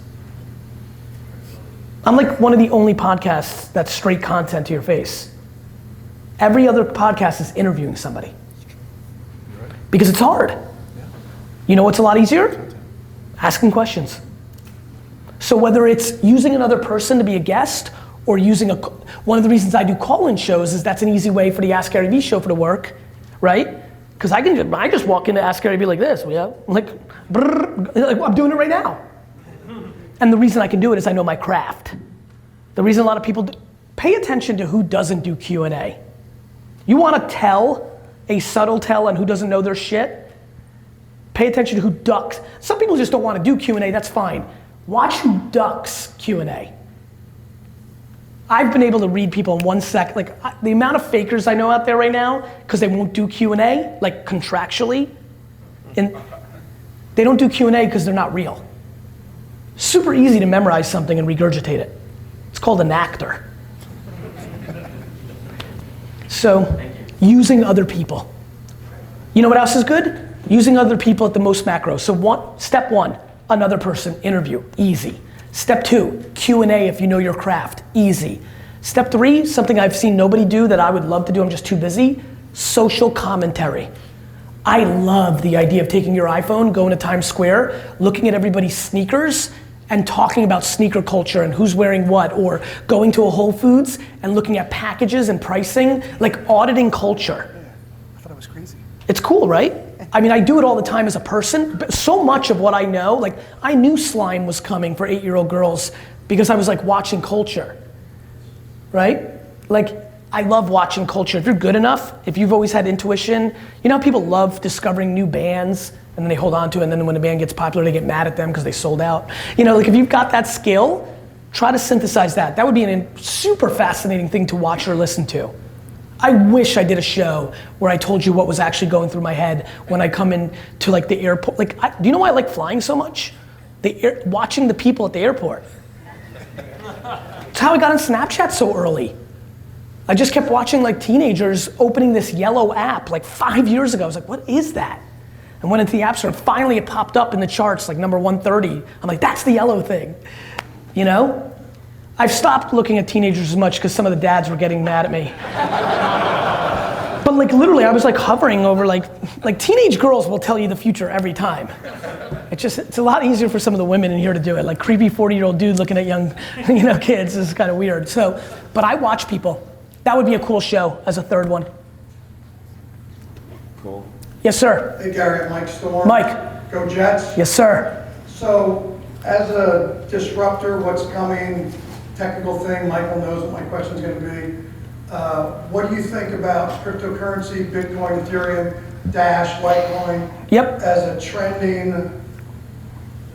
I'm like one of the only podcasts that's straight content to your face. Every other podcast is interviewing somebody. Because it's hard. You know what's a lot easier? Asking questions. So whether it's using another person to be a guest, or using one of the reasons I do call-in shows is that's an easy way for the Ask Garyvee show to work, right? Because I just walk into Ask Garyvee like this, like I'm doing it right now. And the reason I can do it is I know my craft. The reason a lot of people pay attention to who doesn't do Q&A. You want to tell a subtle tell on who doesn't know their shit? Pay attention to who ducks. Some people just don't want to do Q&A, that's fine. Watch who ducks Q&A. I've been able to read people in 1 sec, like the amount of fakers I know out there right now, because they won't do Q&A, like contractually, and they don't do Q&A because they're not real. Super easy to memorize something and regurgitate it. It's called an actor. So, using other people. You know what else is good? Using other people at the most macro. So step 1, another person, interview, easy. Step 2, Q&A if you know your craft, easy. Step 3, something I've seen nobody do that I would love to do, I'm just too busy, social commentary. I love the idea of taking your iPhone, going to Times Square, looking at everybody's sneakers, and talking about sneaker culture and who's wearing what, or going to a Whole Foods and looking at packages and pricing, like auditing culture. Yeah, I thought it was crazy. It's cool, right? I mean, I do it all the time as a person, but so much of what I know, like I knew slime was coming for 8-year-old girls because I was like watching culture, right? Like I love watching culture. If you're good enough, if you've always had intuition, you know how people love discovering new bands and then they hold on to it, and then when the band gets popular, they get mad at them because they sold out. You know, like if you've got that skill, Try to synthesize that. That would be a super fascinating thing to watch or listen to. I wish I did a show where I told you what was actually going through my head when I come in to like the airport. Like, do you know why I like flying so much? Watching the people at the airport. That's how I got on Snapchat so early. I just kept watching like teenagers opening this yellow app like 5 years ago. I was like, what is that? I went into the app store and finally it popped up in the charts like number 130. I'm like, that's the yellow thing, you know? I've stopped looking at teenagers as much because some of the dads were getting mad at me. But like literally I was like hovering over like teenage girls will tell you the future every time. It's a lot easier for some of the women in here to do it. Like creepy 40-year-old dude looking at young, kids is kind of weird. So, but I watch people. That would be a cool show as a third one. Cool. Yes, sir. Hey Gary, Mike Storm. Mike. Go Jets. Yes, sir. So, as a disruptor, what's coming, technical thing, Michael knows what my question's gonna be. What do you think about cryptocurrency, Bitcoin, Ethereum, Dash, Litecoin? Yep. As a trending,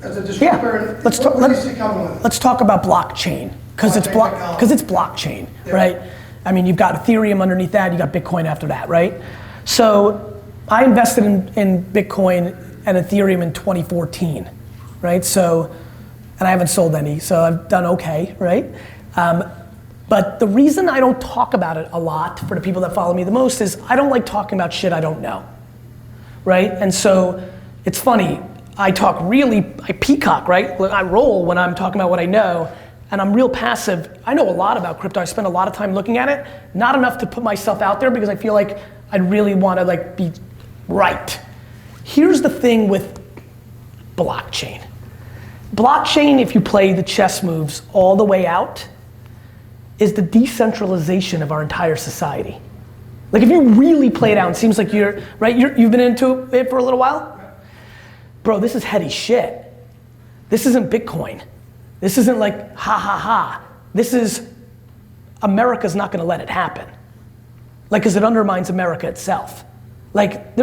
as a disruptor? Let's what talk. do you see coming with it? Let's talk about blockchain because it's blockchain, Yeah. right? I mean, you've got Ethereum underneath that, you got Bitcoin after that, right? So I invested in Bitcoin and Ethereum in 2014, right? So, and I haven't sold any, so I've done okay, right? But the reason I don't talk about it a lot for the people that follow me the most is I don't like talking about shit I don't know, right? And so it's funny, I peacock, right? I roll when I'm talking about what I know, and I'm real passive. I know a lot about crypto, I spend a lot of time looking at it, not enough to put myself out there because I feel like I'd really want to like be right. Here's the thing with blockchain. Blockchain, if you play the chess moves all the way out, is the decentralization of our entire society. Like if you really play it out, it seems like you've been into it for a little while? Bro, this is heady shit. This isn't Bitcoin. This isn't like ha ha ha. This is, America's not gonna let it happen. Like, cause it undermines America itself. Like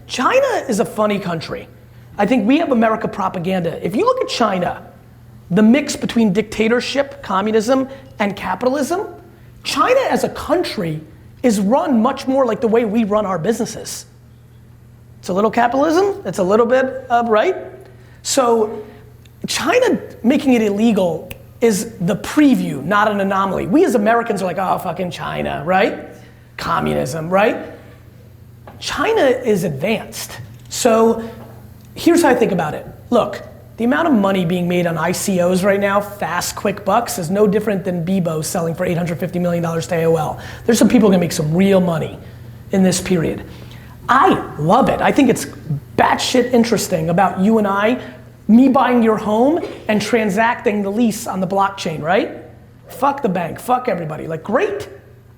China is a funny country. I think we have America propaganda. If you look at China, the mix between dictatorship, communism, and capitalism, China as a country is run much more like the way we run our businesses. It's a little capitalism, it's a little bit of, right? So China making it illegal is the preview, not an anomaly. We as Americans are like, oh, fucking China, right? Communism, right? China is advanced. So here's how I think about it. Look, the amount of money being made on ICOs right now, fast, quick bucks, is no different than Bebo selling for $850 million to AOL. There's some people gonna make some real money in this period. I love it. I think it's batshit interesting about you and I, me buying your home and transacting the lease on the blockchain, right? Fuck the bank, fuck everybody. Like, great.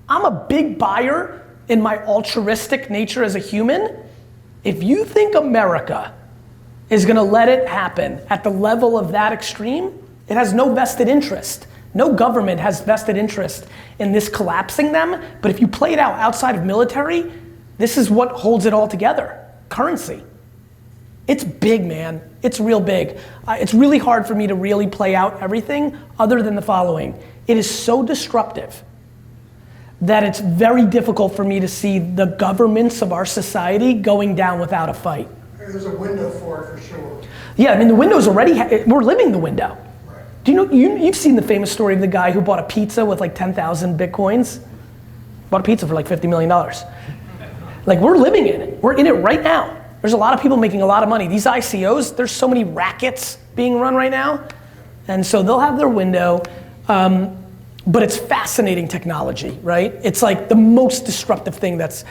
I'm a big buyer in my altruistic nature as a human. If you think America is gonna let it happen at the level of that extreme, it has no vested interest. No government has vested interest in this collapsing them, but if you play it out outside of military, this is what holds it all together, currency. It's big, man, it's real big. It's really hard for me to really play out everything other than the following. It is so disruptive that it's very difficult for me to see the governments of our society going down without a fight. There's a window for it for sure. Yeah, I mean the window's already, we're living the window. Right. Do you know, you've seen the famous story of the guy who bought a pizza with like 10,000 Bitcoins? Bought a pizza for like $50 million. Like we're living in it, we're in it right now. There's a lot of people making a lot of money. These ICOs, there's so many rackets being run right now. And so they'll have their window, but it's fascinating technology, right? It's like the most disruptive thing that's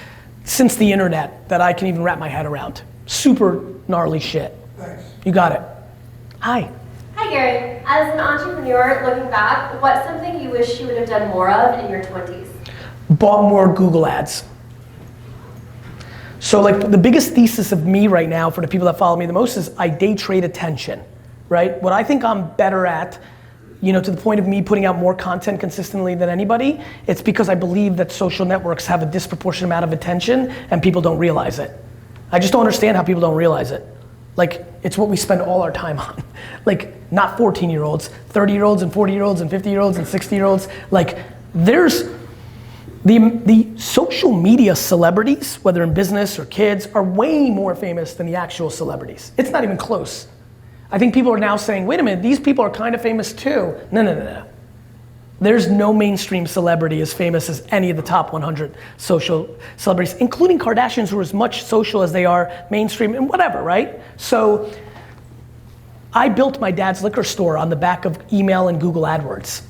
since the internet that I can even wrap my head around. Super gnarly shit. Thanks. You got it. Hi. Hi Gary. As an entrepreneur looking back, what's something you wish you would have done more of in your 20s? Bought more Google ads. So like the biggest thesis of me right now for the people that follow me the most is I day trade attention, right? What I think I'm better at, to the point of me putting out more content consistently than anybody, it's because I believe that social networks have a disproportionate amount of attention and people don't realize it. I just don't understand how people don't realize it. Like, it's what we spend all our time on. Like, not 14-year-olds, 30-year-olds and 40-year-olds and 50-year-olds and 60-year-olds. Like, there's, the social media celebrities, whether in business or kids, are way more famous than the actual celebrities. It's not even close. I think people are now saying, wait a minute, these people are kind of famous too. No. There's no mainstream celebrity as famous as any of the top 100 social celebrities, including Kardashians, who are as much social as they are mainstream and whatever, right? So I built my dad's liquor store on the back of email and Google AdWords,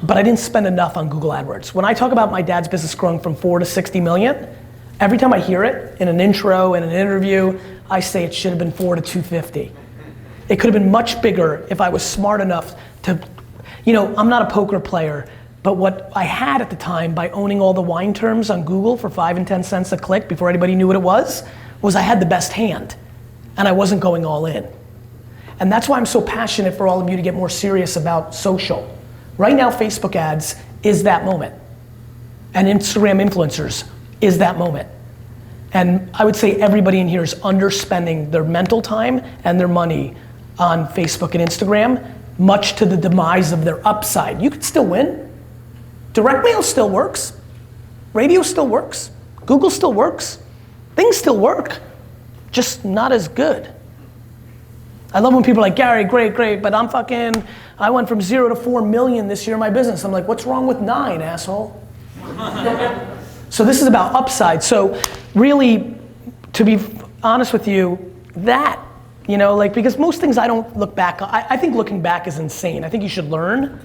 but I didn't spend enough on Google AdWords. When I talk about my dad's business growing from 4 to 60 million, every time I hear it in an intro, in an interview, I say it should have been 4 to 250. It could have been much bigger if I was smart enough to, I'm not a poker player, but what I had at the time by owning all the wine terms on Google for 5 and 10 cents a click before anybody knew what it was I had the best hand, and I wasn't going all in. And that's why I'm so passionate for all of you to get more serious about social. Right now, Facebook ads is that moment. And Instagram influencers is that moment. And I would say everybody in here is underspending their mental time and their money on Facebook and Instagram, much to the demise of their upside. You could still win. Direct mail still works. Radio still works. Google still works. Things still work, just not as good. I love when people are like, Gary, great, but I went from 0 to 4 million this year in my business. I'm like, what's wrong with 9, asshole? So this is about upside. So really, to be honest with you, because most things I don't look back on. I think looking back is insane. I think you should learn,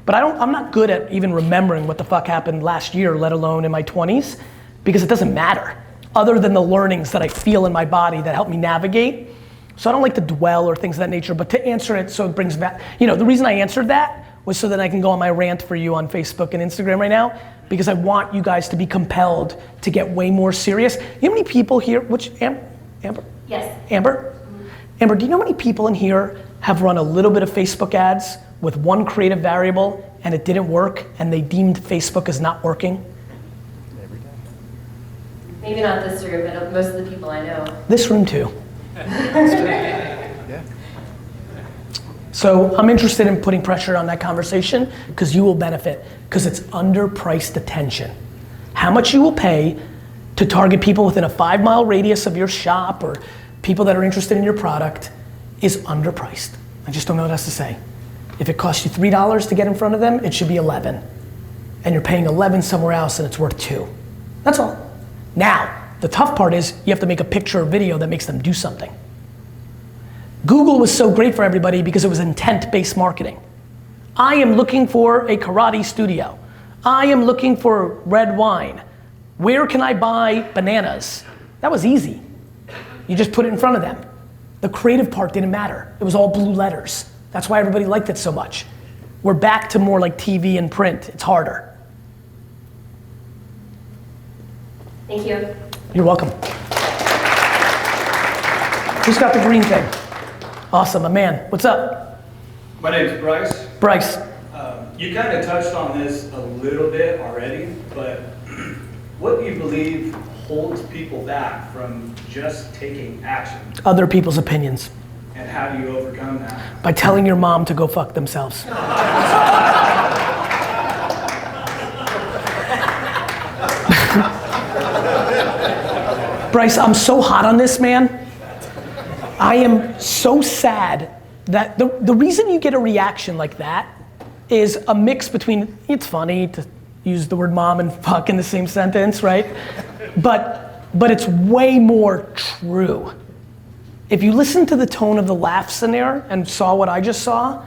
but I'm not good at even remembering what the fuck happened last year, let alone in my 20s, because it doesn't matter, other than the learnings that I feel in my body that help me navigate. So I don't like to dwell or things of that nature, but to answer it so it brings back, the reason I answered that was so that I can go on my rant for you on Facebook and Instagram right now, because I want you guys to be compelled to get way more serious. You know how many people here, Amber? Yes. Amber? Amber, do you know how many people in here have run a little bit of Facebook ads with one creative variable and it didn't work and they deemed Facebook as not working? Maybe not this room, but most of the people I know. This room too. So I'm interested in putting pressure on that conversation because you will benefit, because it's underpriced attention. How much you will pay to target people within a 5-mile radius of your shop or people that are interested in your product is underpriced. I just don't know what else to say. If it costs you $3 to get in front of them, it should be 11. And you're paying 11 somewhere else and it's worth 2. That's all. Now, the tough part is you have to make a picture or video that makes them do something. Google was so great for everybody because it was intent-based marketing. I am looking for a karate studio. I am looking for red wine. Where can I buy bananas? That was easy. You just put it in front of them. The creative part didn't matter. It was all blue letters. That's why everybody liked it so much. We're back to more like TV and print. It's harder. Thank you. You're welcome. Who's got the green thing? Awesome, a man. What's up? My name's Bryce. Bryce. You kind of touched on this a little bit already, but what do you believe holds people back from just taking action? Other people's opinions. And how do you overcome that? By telling your mom to go fuck themselves. Bryce, I'm so hot on this, man. I am so sad that the reason you get a reaction like that is a mix between, it's funny to use the word mom and fuck in the same sentence, right? But it's way more true. If you listen to the tone of the laughs in there and saw what I just saw,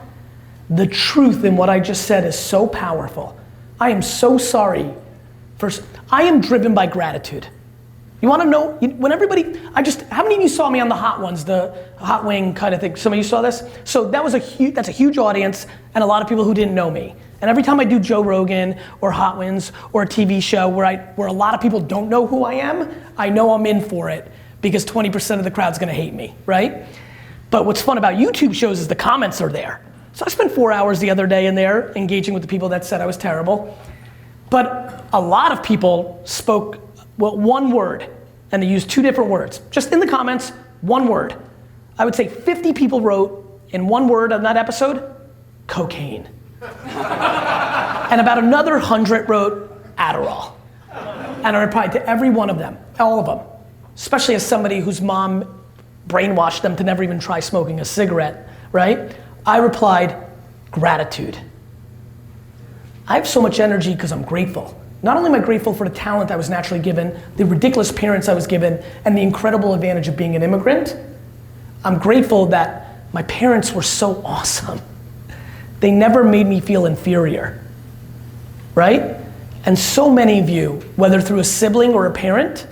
the truth in what I just said is so powerful. I am so sorry. I am driven by gratitude. You wanna know, when everybody, how many of you saw me on the Hot Ones, the hot wing kind of thing? Some of you saw this? So that's a huge audience and a lot of people who didn't know me. And every time I do Joe Rogan or Hot Ones or a TV show where a lot of people don't know who I am, I know I'm in for it because 20% of the crowd's gonna hate me, right? But what's fun about YouTube shows is the comments are there. So I spent 4 hours the other day in there engaging with the people that said I was terrible. But a lot of people spoke, one word, and they used 2 different words. Just in the comments, one word. I would say 50 people wrote in one word on that episode, cocaine. And about another 100 wrote Adderall. And I replied to every one of them, all of them, especially as somebody whose mom brainwashed them to never even try smoking a cigarette, right? I replied, gratitude. I have so much energy because I'm grateful. Not only am I grateful for the talent I was naturally given, the ridiculous parents I was given, and the incredible advantage of being an immigrant, I'm grateful that my parents were so awesome. They never made me feel inferior, right? And so many of you, whether through a sibling or a parent,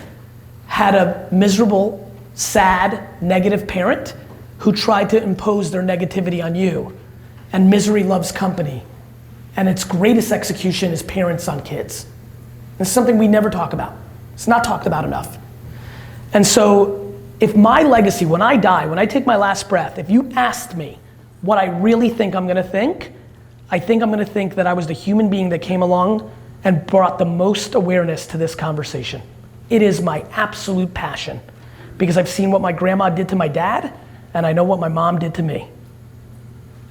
had a miserable, sad, negative parent who tried to impose their negativity on you. And misery loves company. And its greatest execution is parents on kids. It's something we never talk about. It's not talked about enough. And so if my legacy, when I die, when I take my last breath, if you asked me what I really think I'm gonna think, I think I'm gonna think that I was the human being that came along and brought the most awareness to this conversation. It is my absolute passion because I've seen what my grandma did to my dad and I know what my mom did to me.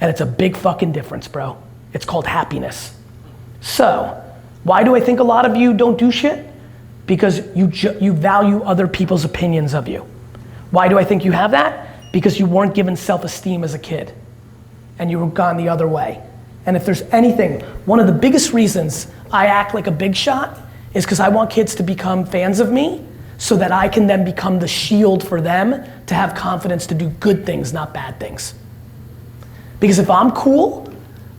And it's a big fucking difference, bro. It's called happiness. So, why do I think a lot of you don't do shit? Because you value other people's opinions of you. Why do I think you have that? Because you weren't given self-esteem as a kid and you were gone the other way. And if there's anything, one of the biggest reasons I act like a big shot is because I want kids to become fans of me so that I can then become the shield for them to have confidence to do good things, not bad things. Because if I'm cool,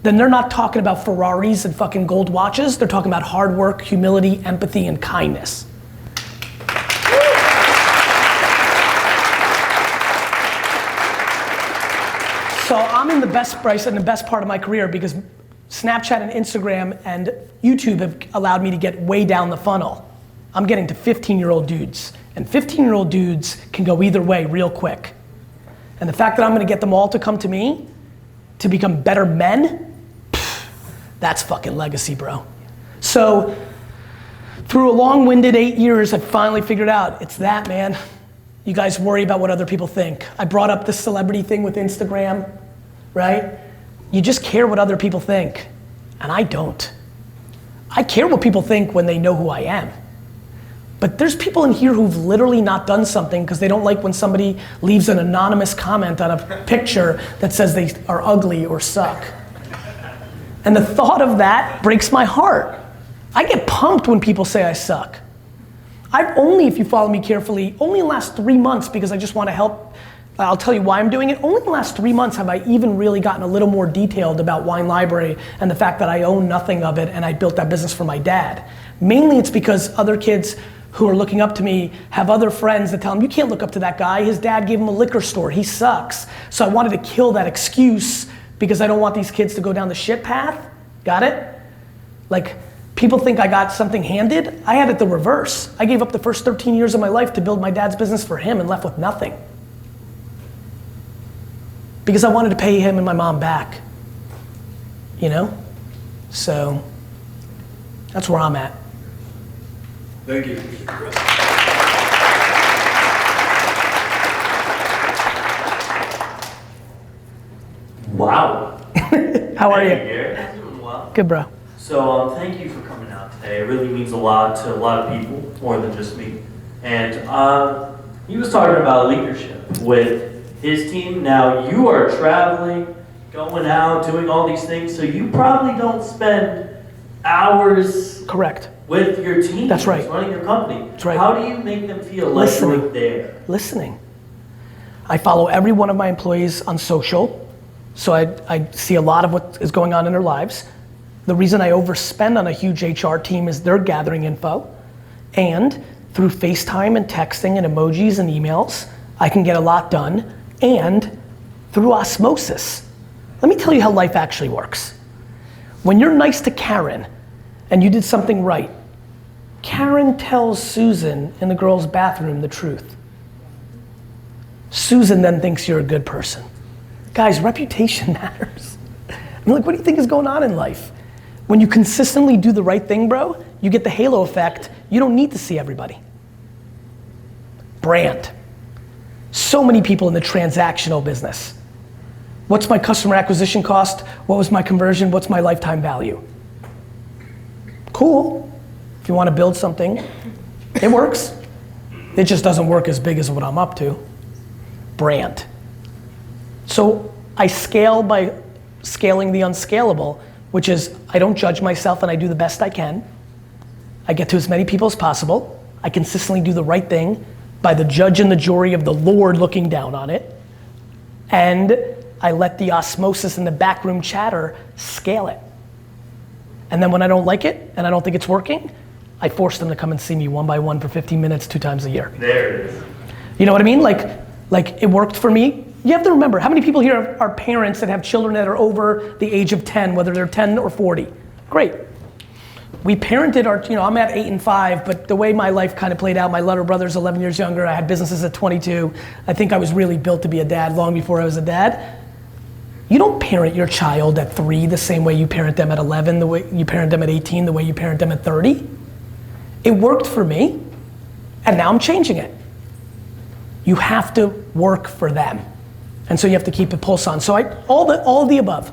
then they're not talking about Ferraris and fucking gold watches, they're talking about hard work, humility, empathy, and kindness. So I'm in the best price and the best part of my career because Snapchat and Instagram and YouTube have allowed me to get way down the funnel. I'm getting to 15-year-old dudes, and 15-year-old dudes can go either way real quick. And the fact that I'm gonna get them all to come to me to become better men, that's fucking legacy, bro. So, through a long-winded 8 years, I finally figured out, it's that, man. You guys worry about what other people think. I brought up this celebrity thing with Instagram, right? You just care what other people think, and I don't. I care what people think when they know who I am. But there's people in here who've literally not done something because they don't like when somebody leaves an anonymous comment on a picture that says they are ugly or suck. And the thought of that breaks my heart. I get pumped when people say I suck. I've only, if you follow me carefully, only in the last 3 months, because I just want to help, I'll tell you why I'm doing it, only in the last 3 months have I even really gotten a little more detailed about Wine Library and the fact that I own nothing of it and I built that business for my dad. Mainly it's because other kids who are looking up to me have other friends that tell them, you can't look up to that guy, his dad gave him a liquor store, he sucks. So I wanted to kill that excuse because I don't want these kids to go down the shit path. Got it? Like, people think I got something handed. I had it the reverse. I gave up the first 13 years of my life to build my dad's business for him and left with nothing. Because I wanted to pay him and my mom back. You know? So, that's where I'm at. Thank you. Wow. How are you? Gary. I'm doing well. Good, bro. So thank you for coming out today. It really means a lot to a lot of people, more than just me. And he was talking about leadership with his team. Now you are traveling, going out, doing all these things, so you probably don't spend hours Correct. with your team. That's right. Running your company. That's right. How do you make them feel like you're there? Listening. I follow every one of my employees on social, so I see a lot of what is going on in their lives. The reason I overspend on a huge HR team is they're gathering info, and through FaceTime and texting and emojis and emails, I can get a lot done, and through osmosis. Let me tell you how life actually works. When you're nice to Karen and you did something right, Karen tells Susan in the girls' bathroom the truth. Susan then thinks you're a good person. Guys, reputation matters. I'm like, what do you think is going on in life? When you consistently do the right thing, bro, you get the halo effect. You don't need to see everybody. Brand. So many people in the transactional business. What's my customer acquisition cost? What was my conversion? What's my lifetime value? Cool. If you want to build something, it works. It just doesn't work as big as what I'm up to. Brand. So I scale by scaling the unscalable, which is I don't judge myself and I do the best I can. I get to as many people as possible. I consistently do the right thing by the judge and the jury of the Lord looking down on it. And I let the osmosis and the backroom chatter scale it. And then when I don't like it and I don't think it's working, I force them to come and see me one by one for 15 minutes, 2 times a year. There it is. You know what I mean? Like it worked for me. You have to remember, how many people here are parents that have children that are over the age of 10, whether they're 10 or 40? Great. We parented our, I'm at 8 and 5, but the way my life kind of played out, my little brother's 11 years younger, I had businesses at 22. I think I was really built to be a dad long before I was a dad. You don't parent your child at 3 the same way you parent them at 11, the way you parent them at 18, the way you parent them at 30. It worked for me, and now I'm changing it. You have to work for them. And so you have to keep a pulse on. So all of the above.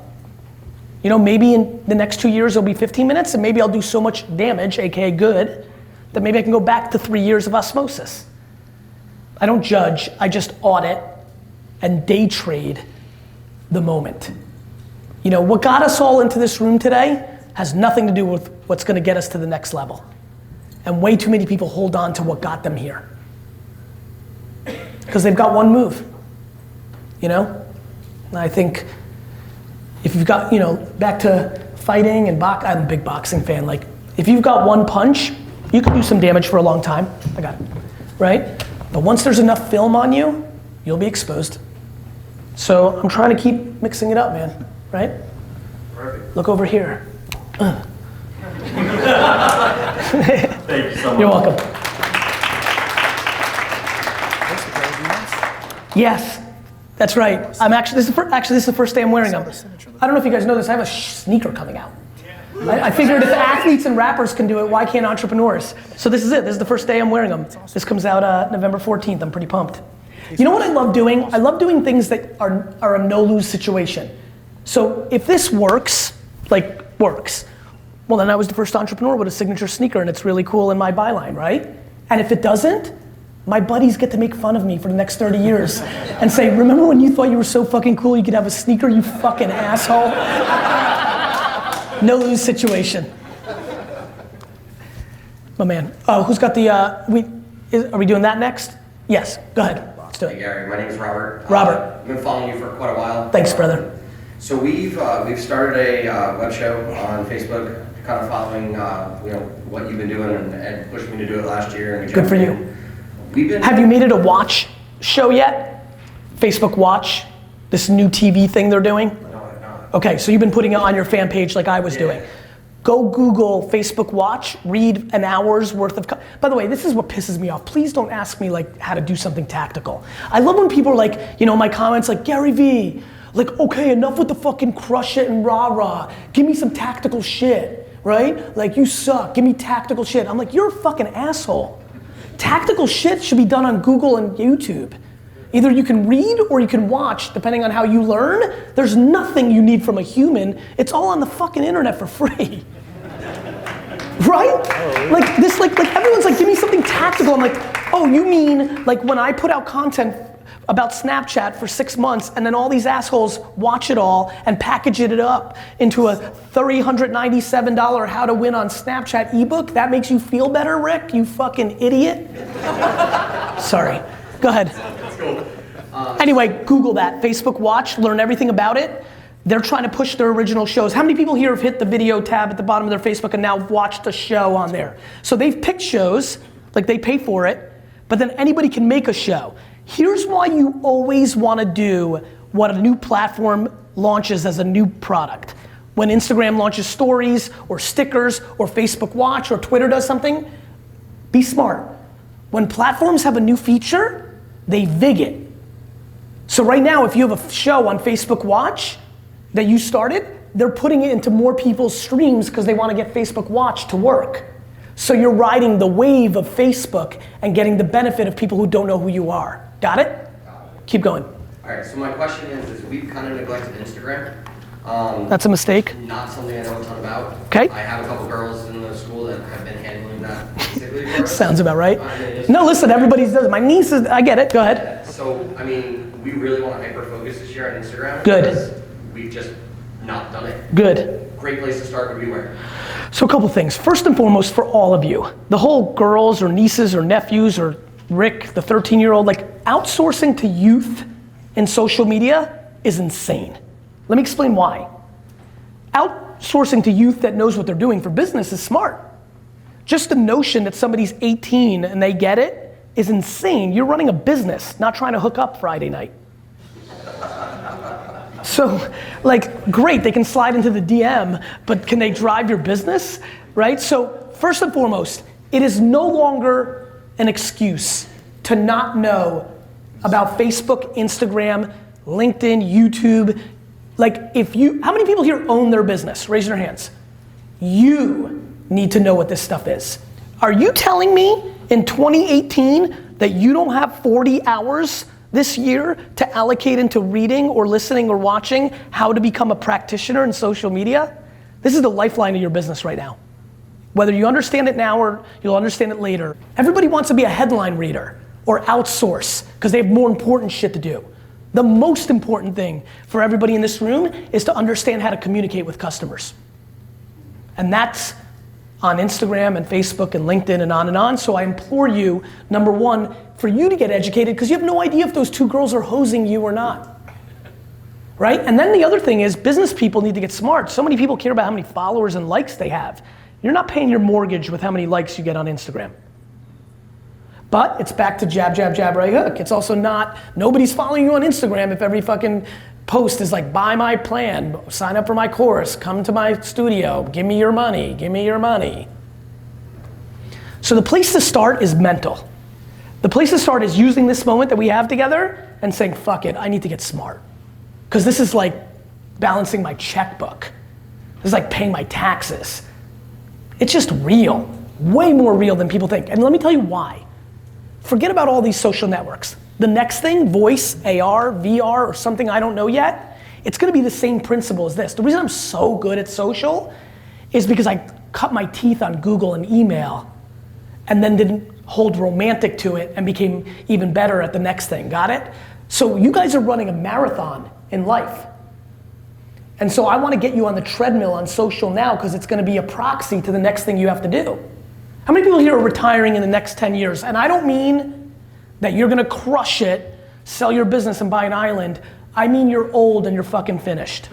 Maybe in the next 2 years it'll be 15 minutes, and maybe I'll do so much damage, AKA good, that maybe I can go back to 3 years of osmosis. I don't judge, I just audit and day trade the moment. What got us all into this room today has nothing to do with what's gonna get us to the next level. And way too many people hold on to what got them here. Because they've got one move. And I think if you've got, back to fighting and I'm a big boxing fan, like if you've got one punch, you can do some damage for a long time. I got it, right? But once there's enough film on you, you'll be exposed. So I'm trying to keep mixing it up, man, right? Perfect. Look over here. Thank you so much. You're welcome. Yes, that's right. This is the first day I'm wearing them. I don't know if you guys know this, I have a sneaker coming out. I figured if athletes and rappers can do it, why can't entrepreneurs? So this is it, this is the first day I'm wearing them. This comes out November 14th, I'm pretty pumped. You know what I love doing? I love doing things that are a no-lose situation. So if this works, well then I was the first entrepreneur with a signature sneaker and it's really cool in my byline, right? And if it doesn't, my buddies get to make fun of me for the next 30 years and say, remember when you thought you were so fucking cool you could have a sneaker, you fucking asshole? No lose situation. My man. Oh, who's got the, are we doing that next? Yes, go ahead, let's do it. Hey Gary, my name is Robert. Robert. I've been following you for quite a while. Thanks, brother. So we've started a web show on Facebook, kind of following what you've been doing and pushed me to do it last year. And good for you. Have you made it a watch show yet? Facebook Watch, this new TV thing they're doing? No, I've not. Okay, so you've been putting it on your fan page like I was doing. Go Google Facebook Watch, read an hour's worth of, by the way, this is what pisses me off. Please don't ask me how to do something tactical. I love when people are like, my comments like, Garyvee, okay, enough with the fucking crush it and rah-rah. Give me some tactical shit, right? Like, you suck, give me tactical shit. I'm like, you're a fucking asshole. Tactical shit should be done on Google and YouTube. Either you can read or you can watch, depending on how you learn. There's nothing you need from a human. It's all on the fucking internet for free. Right? Everyone's like, give me something tactical. I'm like, oh, you mean when I put out content about Snapchat for 6 months and then all these assholes watch it all and package it up into a $397 how to win on Snapchat ebook? That makes you feel better, Rick? You fucking idiot. Sorry, go ahead. Anyway, Google that, Facebook Watch, learn everything about it. They're trying to push their original shows. How many people here have hit the video tab at the bottom of their Facebook and now watched a show on there? So they've picked shows, they pay for it, but then anybody can make a show. Here's why you always want to do what a new platform launches as a new product. When Instagram launches stories or stickers or Facebook Watch or Twitter does something, be smart. When platforms have a new feature, they vig it. So right now, if you have a show on Facebook Watch that you started, they're putting it into more people's streams because they want to get Facebook Watch to work. So you're riding the wave of Facebook and getting the benefit of people who don't know who you are. Got it? Keep going. All right, so my question is we've kind of neglected Instagram. That's a mistake. Not something I know a ton about. Okay. I have a couple girls in the school that have been handling that basically for us. Sounds about right. No, listen, everybody's does it. My niece is, I get it, go ahead. So, I mean, we really want to hyper-focus this year on Instagram. Good. Because we've just not done it. Good. Great place to start would be where? So a couple things. First and foremost, for all of you, the whole girls or nieces or nephews or Rick, the 13-year-old, like outsourcing to youth in social media is insane. Let me explain why. Outsourcing to youth that knows what they're doing for business is smart. Just the notion that somebody's 18 and they get it is insane. You're running a business, not trying to hook up Friday night. So, like, great, they can slide into the DM, but can they drive your business, right? So, first and foremost, it is no longer an excuse to not know about Facebook, Instagram, LinkedIn, YouTube. Like, how many people here own their business? Raise your hands. You need to know what this stuff is. Are you telling me in 2018 that you don't have 40 hours this year to allocate into reading or listening or watching how to become a practitioner in social media? This is the lifeline of your business right now. Whether you understand it now or you'll understand it later. Everybody wants to be a headline reader or outsource because they have more important shit to do. The most important thing for everybody in this room is to understand how to communicate with customers. And that's on Instagram and Facebook and LinkedIn and on and on. So I implore you, number one, for you to get educated because you have no idea if those two girls are hosing you or not. Right? And then the other thing is business people need to get smart. So many people care about how many followers and likes they have. You're not paying your mortgage with how many likes you get on Instagram. But it's back to jab, jab, jab, right hook. It's also not, nobody's following you on Instagram if every fucking post is like, buy my plan, sign up for my course, come to my studio, give me your money, give me your money. So the place to start is mental. The place to start is using this moment that we have together and saying, fuck it, I need to get smart. Because this is like balancing my checkbook. This is like paying my taxes. It's just real, way more real than people think. And let me tell you why. Forget about all these social networks. The next thing, voice, AR, VR, or something I don't know yet, it's gonna be the same principle as this. The reason I'm so good at social is because I cut my teeth on Google and email and then didn't hold romantic to it and became even better at the next thing, got it? So you guys are running a marathon in life. And so I wanna get you on the treadmill on social now because it's gonna be a proxy to the next thing you have to do. How many people here are retiring in the next 10 years? And I don't mean that you're gonna crush it, sell your business and buy an island. I mean you're old and you're fucking finished.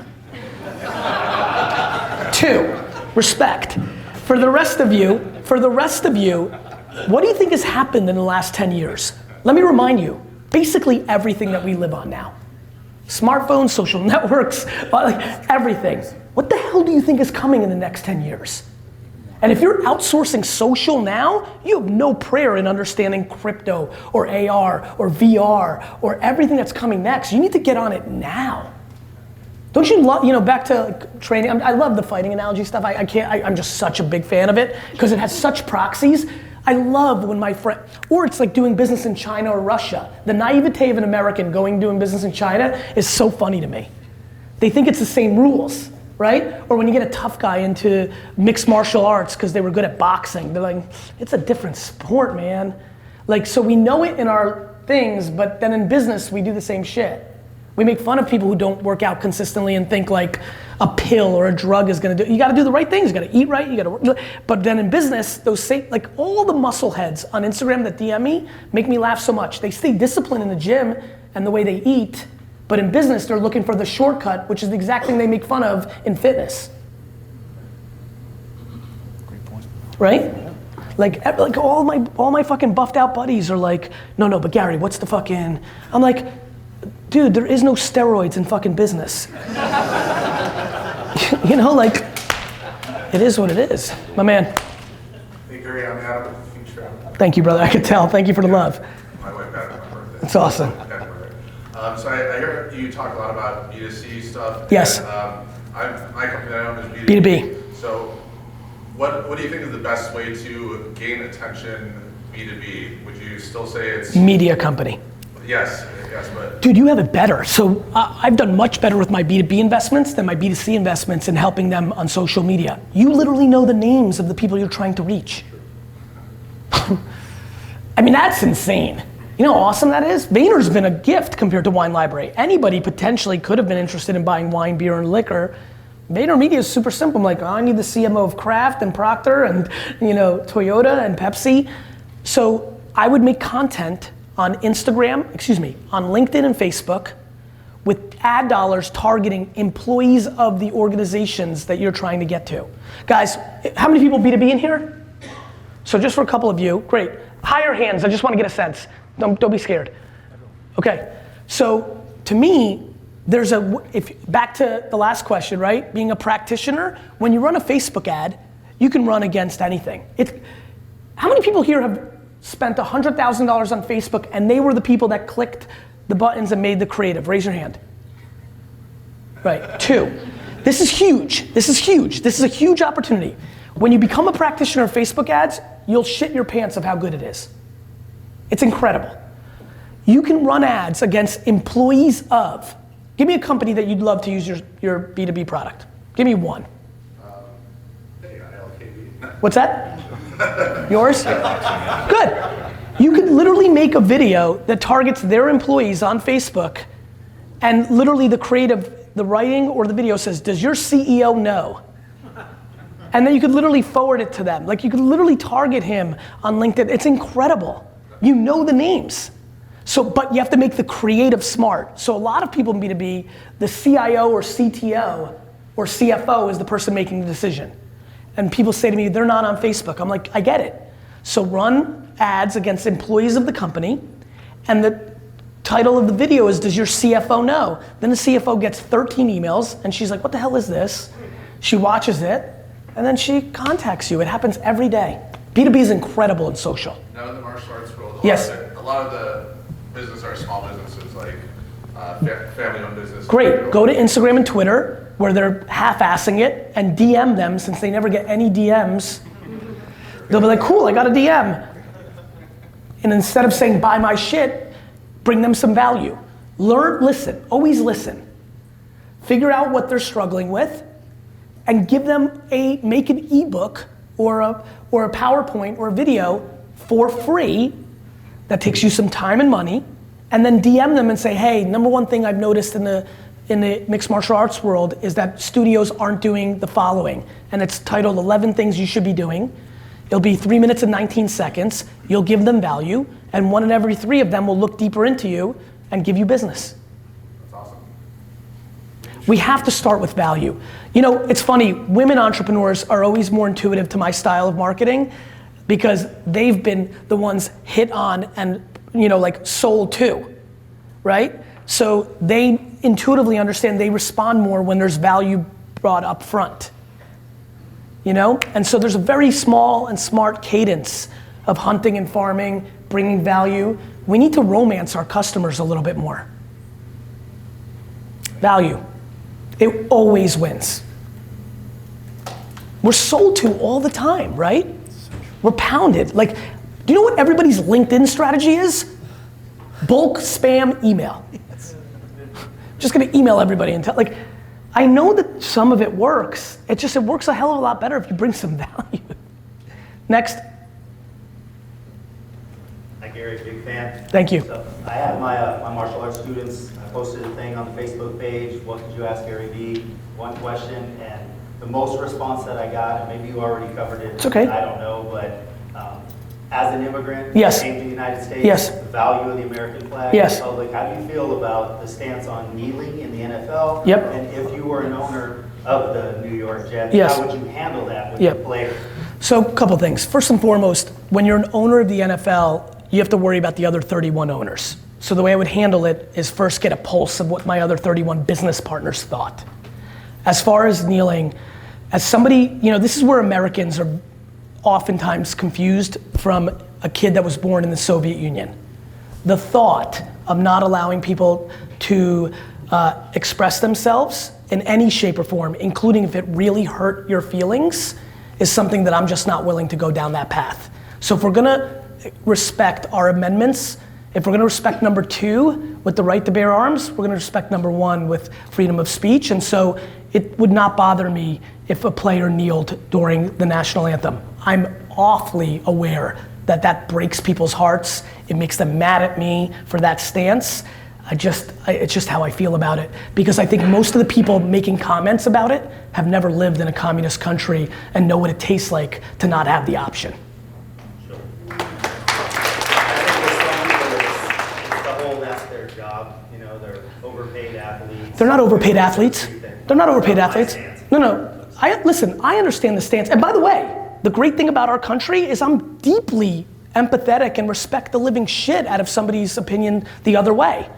2, respect. For the rest of you, what do you think has happened in the last 10 years? Let me remind you, basically everything that we live on now. Smartphones, social networks, like everything. What the hell do you think is coming in the next 10 years? And if you're outsourcing social now, you have no prayer in understanding crypto or AR or VR or everything that's coming next. You need to get on it now. Don't you love, back to like, training, I love the fighting analogy stuff. I'm just such a big fan of it because it has such proxies. I love when my friend, or it's like doing business in China or Russia. The naivete of an American doing business in China is so funny to me. They think it's the same rules. Right? Or when you get a tough guy into mixed martial arts because they were good at boxing, they're like, it's a different sport, man. Like, so we know it in our things, but then in business, we do the same shit. We make fun of people who don't work out consistently and think like a pill or a drug is gonna do, you gotta do the right things, you gotta eat right, you gotta work. But then in business, those same, like all the muscle heads on Instagram that DM me make me laugh so much. They stay disciplined in the gym and the way they eat, but in business, they're looking for the shortcut, which is the exact thing they make fun of in fitness. Great point. Right? Like all my fucking buffed out buddies are like, no, but Gary, what's the fucking, I'm like, dude, there is no steroids in fucking business. Like, it is what it is. My man. Hey Gary, I'm Adam. Thank you, brother, I could tell. Thank you for the love. My wife had my birthday. It's awesome. So I hear you talk a lot about B2C stuff. Yes. And, my company that I own is B2B. B2B. So what do you think is the best way to gain attention B2B? Would you still say it's... Media company. Yes, but. Dude, you have it better. So I've done much better with my B2B investments than my B2C investments in helping them on social media. You literally know the names of the people you're trying to reach. I mean, that's insane. You know how awesome that is? Vayner's been a gift compared to Wine Library. Anybody potentially could have been interested in buying wine, beer, and liquor. VaynerMedia is super simple. I'm like, oh, I need the CMO of Kraft and Procter and Toyota and Pepsi. So I would make content on Instagram, on LinkedIn and Facebook with ad dollars targeting employees of the organizations that you're trying to get to. Guys, how many people B2B in here? So just for a couple of you, great. Higher hands, I just want to get a sense. Don't be scared. Okay, so to me, back to the last question, right? Being a practitioner, when you run a Facebook ad, you can run against anything. How many people here have spent $100,000 on Facebook and they were the people that clicked the buttons and made the creative? Raise your hand. Right, 2. This is huge, this is huge. This is a huge opportunity. When you become a practitioner of Facebook ads, you'll shit your pants of how good it is. It's incredible. You can run ads against employees of. Give me a company that you'd love to use your B2B product. Give me one. What's that? Yours? Good. You could literally make a video that targets their employees on Facebook and literally the creative, the writing or the video says, does your CEO know? And then you could literally forward it to them. Like you could literally target him on LinkedIn. It's incredible. You know the names. But you have to make the creative smart. So a lot of people in B2B, the CIO or CTO or CFO is the person making the decision. And people say to me, they're not on Facebook. I'm like, I get it. So run ads against employees of the company, and the title of the video is, does your CFO know? Then the CFO gets 13 emails, and she's like, what the hell is this? She watches it, and then she contacts you. It happens every day. B2B is incredible in social. Now in the martial arts world, yes. A lot of the business are small businesses, like family-owned businesses. Great, go to Instagram and Twitter, where they're half-assing it, and DM them, since they never get any DMs. They'll be like, cool, I got a DM. And instead of saying, buy my shit, bring them some value. Listen, always listen. Figure out what they're struggling with, and give them make an ebook or a PowerPoint or a video for free that takes you some time and money, and then DM them and say, hey, number one thing I've noticed in the mixed martial arts world is that studios aren't doing the following. And it's titled 11 Things You Should Be Doing. It'll be 3 minutes and 19 seconds. You'll give them value, and 1 in every 3 of them will look deeper into you and give you business. That's awesome. We have to start with value. You know, it's funny, women entrepreneurs are always more intuitive to my style of marketing because they've been the ones hit on and, sold to, right? So they intuitively understand they respond more when there's value brought up front. And so there's a very small and smart cadence of hunting and farming, bringing value. We need to romance our customers a little bit more. Value. It always wins. We're sold to all the time, right? We're pounded. Like, do you know what everybody's LinkedIn strategy is? Bulk spam email. Just gonna email everybody and tell, I know that some of it works. It works a hell of a lot better if you bring some value. Next. Hi Gary, big fan. Thank you. So I have my martial arts students. I posted a thing on the Facebook page. What could you ask Garyvee? One question, and the most response that I got, and maybe you already covered it. It's okay. I don't know, but as an immigrant, yes. came to the United States. Yes. The value of the American flag. Yes. Public. How do you feel about the stance on kneeling in the NFL? Yep. And if you were an owner of the New York Jets, yes. how would you handle that with yep. your players? So a couple things. First and foremost, when you're an owner of the NFL, you have to worry about the other 31 owners. So the way I would handle it is first get a pulse of what my other 31 business partners thought. As far as kneeling, as somebody, this is where Americans are oftentimes confused from a kid that was born in the Soviet Union. The thought of not allowing people to express themselves in any shape or form, including if it really hurt your feelings, is something that I'm just not willing to go down that path. So if we're gonna respect our amendments If we're gonna respect number 2 with the right to bear arms, we're gonna respect number 1 with freedom of speech. And so it would not bother me if a player kneeled during the national anthem. I'm awfully aware that that breaks people's hearts. It makes them mad at me for that stance. It's just how I feel about it. Because I think most of the people making comments about it have never lived in a communist country and know what it tastes like to not have the option. Overpaid athletes. They're not overpaid athletes. They're not overpaid athletes. No. Listen, I understand the stance. And by the way, the great thing about our country is I'm deeply empathetic and respect the living shit out of somebody's opinion the other way.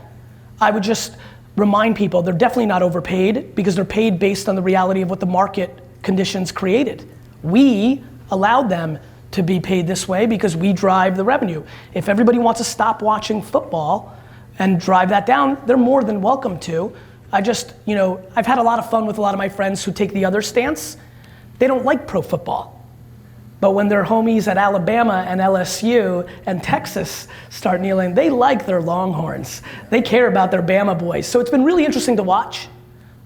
I would just remind people they're definitely not overpaid because they're paid based on the reality of what the market conditions created. We allowed them to be paid this way because we drive the revenue. If everybody wants to stop watching football and drive that down, they're more than welcome to. I've had a lot of fun with a lot of my friends who take the other stance. They don't like pro football. But when their homies at Alabama and LSU and Texas start kneeling, they like their Longhorns. They care about their Bama boys. So it's been really interesting to watch.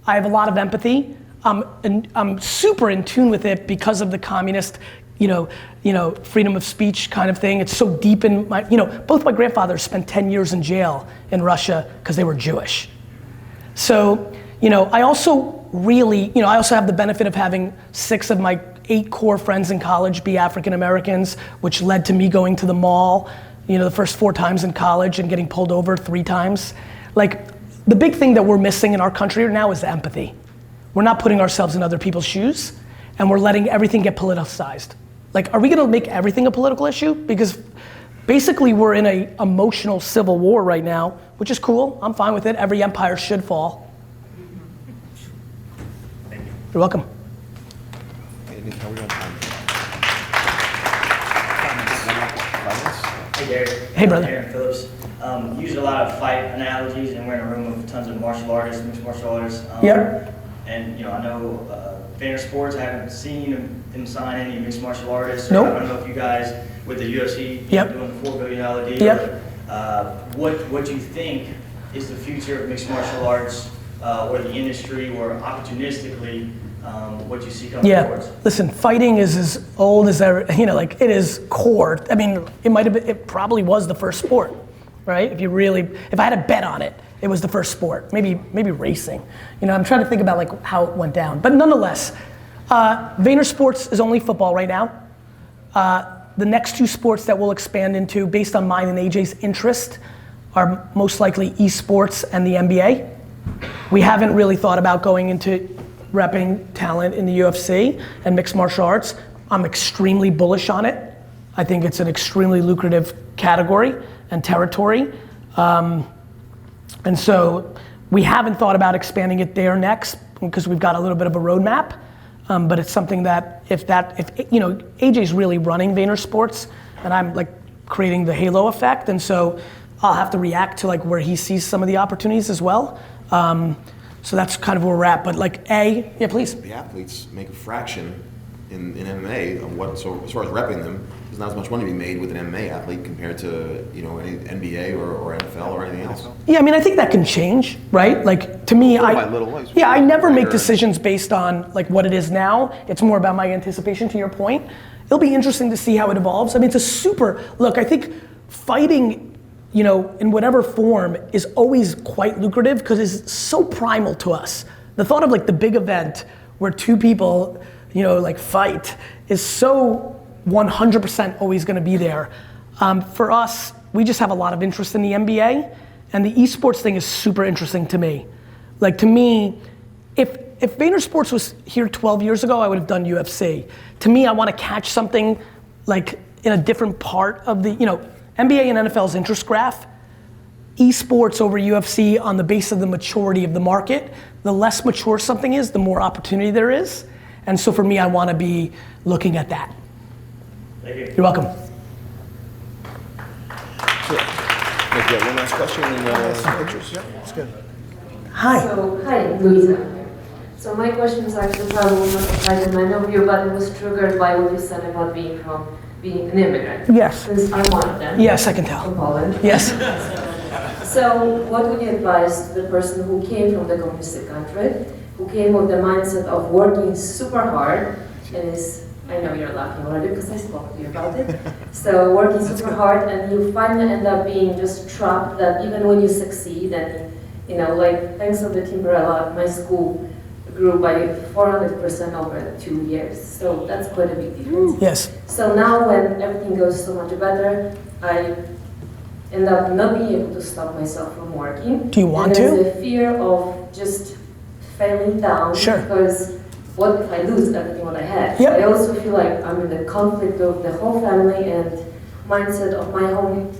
I have a lot of empathy. I'm super in tune with it because of the communist, freedom of speech kind of thing. It's so deep in my, both my grandfathers spent 10 years in jail in Russia because they were Jewish. So, I also I also have the benefit of having 6 of my 8 core friends in college be African Americans, which led to me going to the mall, the first 4 times in college and getting pulled over 3 times. Like, the big thing that we're missing in our country right now is empathy. We're not putting ourselves in other people's shoes, and we're letting everything get politicized. Like, are we gonna make everything a political issue? Because basically we're in an emotional civil war right now, which is cool, I'm fine with it. Every empire should fall. You're welcome. Hey Gary. Hey brother. Aaron Phillips. Use a lot of fight analogies, and we're in a room with tons of martial artists, mixed martial artists. Yep. And I know Vaynersports, I haven't seen them sign any mixed martial artists. Nope. I don't know if you guys, with the UFC, Yep. doing the $4 billion deal. Yep. What do you think is the future of mixed martial arts, or the industry, or opportunistically, what you see coming towards? Listen, fighting is as old as ever, it is core. I mean, it probably was the first sport, right? If I had a bet on it, it was the first sport, maybe racing. I'm trying to think about how it went down. But nonetheless, Vaynersports is only football right now. The next 2 sports that we'll expand into, based on mine and AJ's interest, are most likely esports and the NBA. We haven't really thought about going into repping talent in the UFC and mixed martial arts. I'm extremely bullish on it. I think it's an extremely lucrative category and territory. And so we haven't thought about expanding it there next because we've got a little bit of a roadmap. But it's something that if AJ's really running Vaynersports and I'm creating the halo effect, and so I'll have to react to where he sees some of the opportunities as well. So that's kind of where we're at. But yeah, please. The athletes make a fraction in MMA of what, so as far as repping them, there's not as much money to be made with an MMA athlete compared to any NBA or NFL or anything else. Yeah, I think that can change, right? To me, I never make decisions based on what it is now. It's more about my anticipation, to your point. It'll be interesting to see how it evolves. I think fighting, in whatever form is always quite lucrative because it's so primal to us. The thought of the big event where 2 people, fight is so 100% always gonna be there. For us, we just have a lot of interest in the NBA, and the esports thing is super interesting to me. To me, if Vaynersports was here 12 years ago, I would have done UFC. To me, I wanna catch something in a different part of the, NBA and NFL's interest graph, esports over UFC on the base of the maturity of the market. The less mature something is, the more opportunity there is. And so for me, I want to be looking at that. Thank you. You're welcome. Maybe one last question and pictures. Yeah, that's good. Hi. So, hi, Louisa. So my question is actually probably not applied to many of you, but it was triggered by what you said about being an immigrant. Yes. Since I'm one of them. Yes, I can tell. From Poland. Yes. So what would you advise to the person who came from the communistic country, who came with the mindset of working super hard, and is, I know you're laughing already because I spoke to you about it. So working super hard, and you finally end up being just trapped that even when you succeed, and you know, like thanks to the Timberella, my school grew by 400% over 2 years. So that's quite a big difference. Yes. So now when everything goes so much better, I end up not being able to stop myself from working. Do you want and to? There's a fear of just failing down. Sure. Because what if I lose everything what I had? Yep. I also feel like I'm in the conflict of the whole family and mindset of my home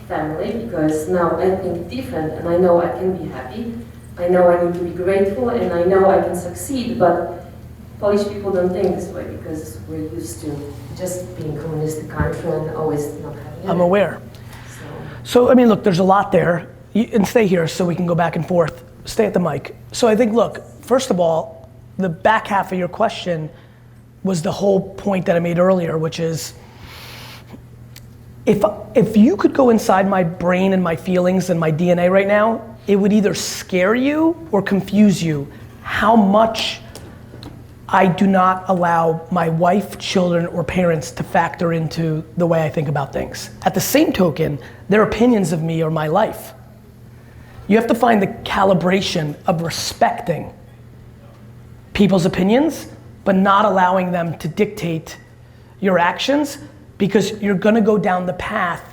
family, because now I think different and I know I can be happy. I know I need to be grateful and I know I can succeed, but Polish people don't think this way because we're used to just being communistic country and always not having it. I'm aware. So, I mean, look, there's a lot there. And stay here so we can go back and forth. Stay at the mic. So I think, look, first of all, the back half of your question was the whole point that I made earlier, which is, if you could go inside my brain and my feelings and my DNA right now, it would either scare you or confuse you how much I do not allow my wife, children, or parents to factor into the way I think about things. At the same token, their opinions of me are my life. You have to find the calibration of respecting people's opinions, but not allowing them to dictate your actions, because you're gonna go down the path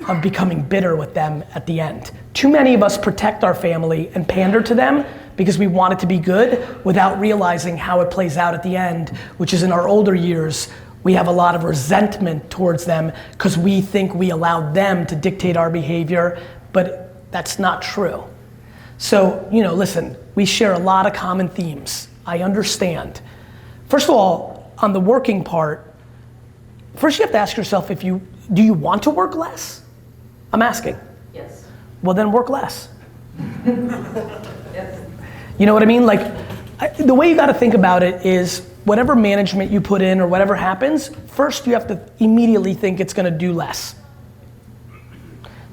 of becoming bitter with them at the end. Too many of us protect our family and pander to them because we want it to be good without realizing how it plays out at the end, which is in our older years, we have a lot of resentment towards them because we think we allowed them to dictate our behavior, but that's not true. So, you know, listen, we share a lot of common themes. I understand. First of all, on the working part, first you have to ask yourself do you want to work less? I'm asking. Yes. Well, then work less. Yes. You know what I mean? Like, the way you gotta think about it is whatever management you put in or whatever happens, first you have to immediately think it's gonna do less.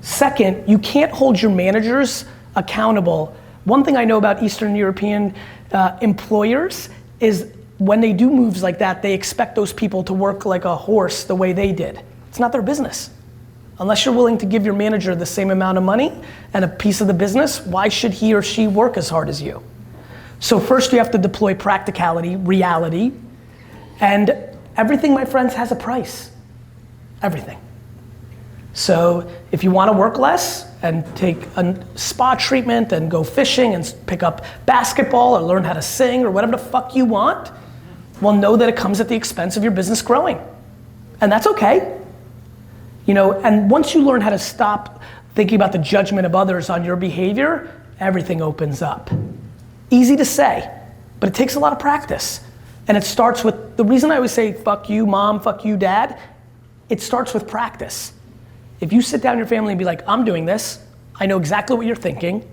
Second, you can't hold your managers accountable. One thing I know about Eastern European employers is when they do moves like that, they expect those people to work like a horse the way they did. It's not their business. Unless you're willing to give your manager the same amount of money and a piece of the business, why should he or she work as hard as you? So first you have to deploy practicality, reality, and everything, my friends, has a price. Everything. So if you want to work less and take a spa treatment and go fishing and pick up basketball or learn how to sing or whatever the fuck you want, well, know that it comes at the expense of your business growing. And that's okay. You know, and once you learn how to stop thinking about the judgment of others on your behavior, everything opens up. Easy to say, but it takes a lot of practice. And it starts with, the reason I always say fuck you mom, fuck you dad, it starts with practice. If you sit down in your family and be like, I'm doing this, I know exactly what you're thinking,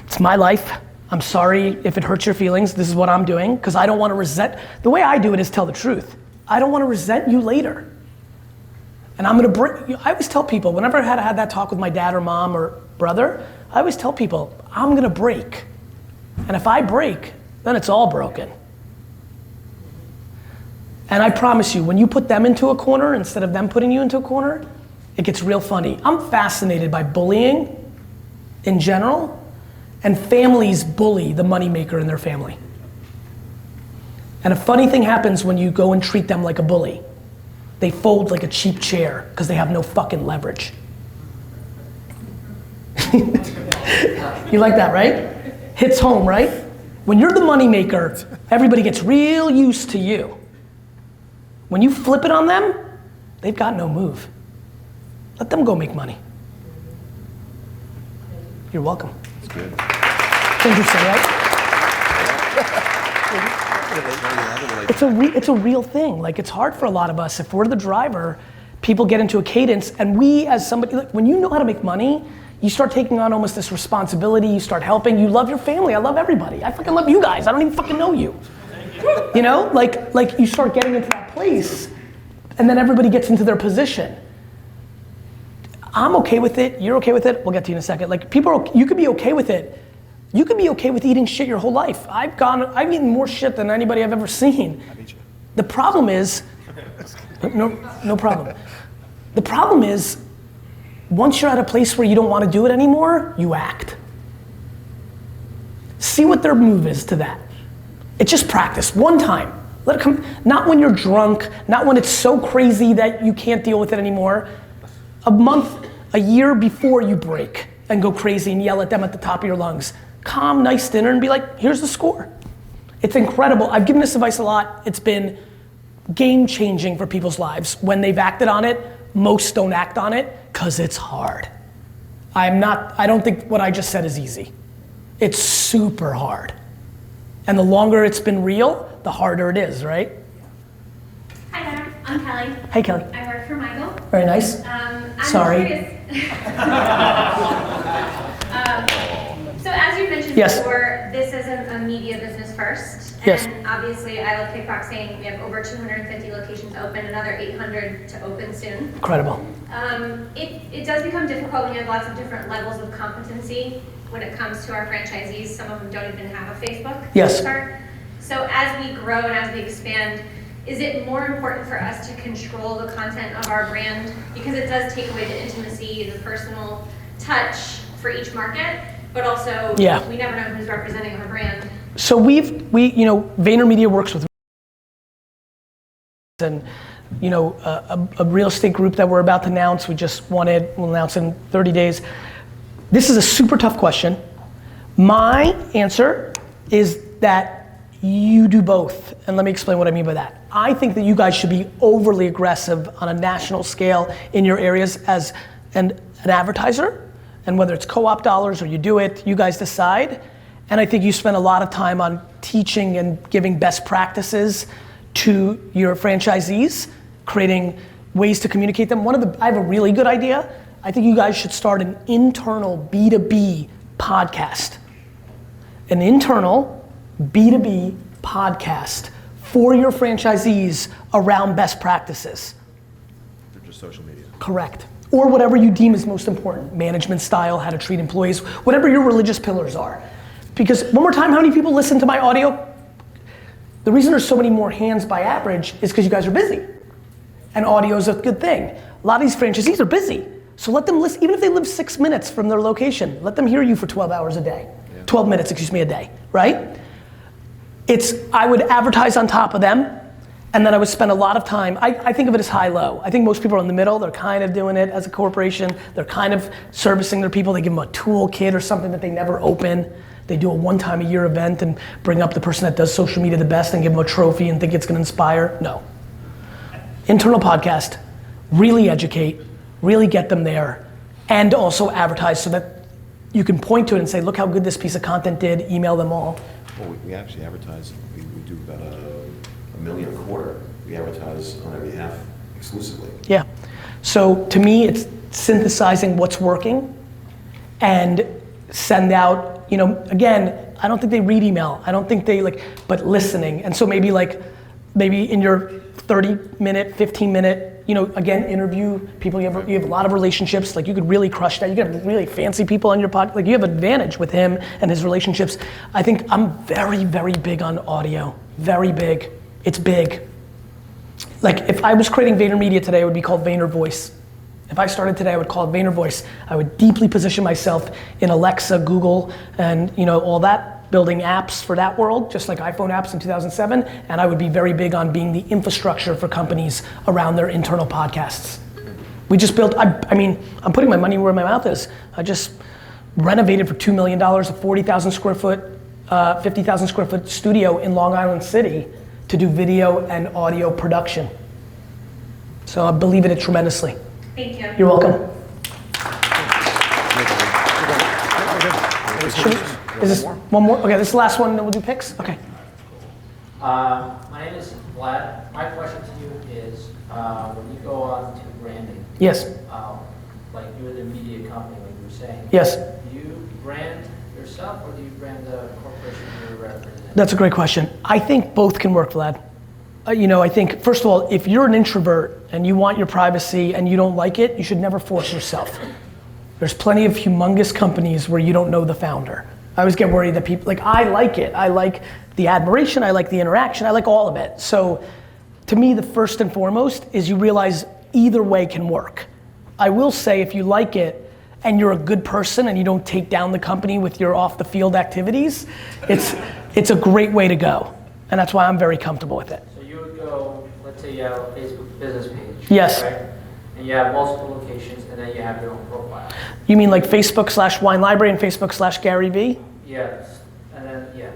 it's my life, I'm sorry if it hurts your feelings, this is what I'm doing, because I don't want to resent, the way I do it is tell the truth. I don't want to resent you later. And I'm gonna I always tell people, whenever I had that talk with my dad or mom or brother, I always tell people, I'm gonna break. And if I break, then it's all broken. And I promise you, when you put them into a corner instead of them putting you into a corner, it gets real funny. I'm fascinated by bullying in general, and families bully the moneymaker in their family. And a funny thing happens when you go and treat them like a bully. They fold like a cheap chair because they have no fucking leverage. You like that, right? Hits home, right? When you're the moneymaker, everybody gets real used to you. When you flip it on them, they've got no move. Let them go make money. You're welcome. That's good. It's interesting, right? It's a real thing. Like, it's hard for a lot of us. If we're the driver, people get into a cadence, and we as somebody, like, when you know how to make money, you start taking on almost this responsibility, you start helping, you love your family, I love everybody. I fucking love you guys, I don't even fucking know you. You know, like you start getting into that place and then everybody gets into their position. I'm okay with it, you're okay with it, we'll get to you in a second. Like you could be okay with it. You could be okay with eating shit your whole life. I've eaten more shit than anybody I've ever seen. The problem is, no problem. The problem is, once you're at a place where you don't want to do it anymore, you act. See what their move is to that. It's just practice, one time. Let it come, not when you're drunk, not when it's so crazy that you can't deal with it anymore. A month, a year before you break and go crazy and yell at them at the top of your lungs. Calm, nice dinner and be like, here's the score. It's incredible. I've given this advice a lot. It's been game changing for people's lives. When they've acted on it, most don't act on it because it's hard. I don't think what I just said is easy. It's super hard. And the longer it's been real, the harder it is, right? Hi there, I'm Kelly. Hey Kelly. I work for Michael. Very nice. I'm Sorry. curious. So as you mentioned Yes. before, this isn't a media business first. Yes. And obviously I Love Kickboxing, we have over 250 locations open, another 800 to open soon. Incredible. It does become difficult when you have lots of different levels of competency when it comes to our franchisees. Some of them don't even have a Facebook Yes. start. So as we grow and as we expand, is it more important for us to control the content of our brand? Because it does take away the intimacy, the personal touch for each market, but also we never know who's representing our brand. So VaynerMedia works with and a real estate group that we're about to announce. We'll announce in 30 days. This is a super tough question. My answer is that you do both, and let me explain what I mean by that. I think that you guys should be overly aggressive on a national scale in your areas as an advertiser, and whether it's co-op dollars or you do it, you guys decide. And I think you spend a lot of time on teaching and giving best practices to your franchisees, creating ways to communicate them. I have a really good idea. I think you guys should start an internal B2B podcast. An internal B2B podcast for your franchisees around best practices. They're just social media. Correct. Or whatever you deem is most important. Management style, how to treat employees, whatever your religious pillars are. Because one more time, how many people listen to my audio? The reason there's so many more hands by average is because you guys are busy. And audio is a good thing. A lot of these franchisees are busy. So let them listen, even if they live 6 minutes from their location, let them hear you for 12 hours a day. 12 minutes, a day, right? I would advertise on top of them, and then I would spend a lot of time, I think of it as high-low. I think most people are in the middle, they're kind of doing it as a corporation, they're kind of servicing their people, they give them a toolkit or something that they never open. They do a one-time-a-year event and bring up the person that does social media the best and give them a trophy and think it's gonna inspire. No. Internal podcast, really educate, really get them there, and also advertise so that you can point to it and say, look how good this piece of content did, email them all. Well, we actually advertise, we do about $1 million a quarter. We advertise on their behalf exclusively. Yeah, so to me, it's synthesizing what's working and send out, again, I don't think they read email. I don't think they but listening. And so maybe in your 30-minute, 15-minute, again, interview people. You have a lot of relationships. You could really crush that. You could have really fancy people on your podcast. You have advantage with him and his relationships. I think I'm very, very big on audio. Very big. It's big. If I was creating VaynerMedia today, it would be called Vayner Voice. If I started today, I would call it Vayner Voice. I would deeply position myself in Alexa, Google, and all that, building apps for that world, just like iPhone apps in 2007, and I would be very big on being the infrastructure for companies around their internal podcasts. We just built, I'm putting my money where my mouth is. I just renovated for $2 million a 40,000 square foot, 50,000 square foot studio in Long Island City to do video and audio production. So I believe in it tremendously. Thank you. You're welcome. Is this one more? Okay, this is the last one, then we'll do picks? Okay. My name is Vlad. My question to you is, when you go on to branding, yes, like you're the media company, like were saying. Yes. Do you brand yourself or do you brand the corporation you're representing? That's a great question. I think both can work, Vlad. I think, first of all, if you're an introvert and you want your privacy and you don't like it, you should never force yourself. There's plenty of humongous companies where you don't know the founder. I always get worried that people, I like it. I like the admiration, I like the interaction, I like all of it. So to me, the first and foremost is you realize either way can work. I will say if you like it and you're a good person and you don't take down the company with your off the field activities, it's a great way to go. And that's why I'm very comfortable with it. So you would go, let's say you have a Facebook business page. Yes. Right? And you have multiple locations and then you have your own profile. You mean like Facebook/Wine Library and Facebook/Garyvee? Yes. And then, yeah.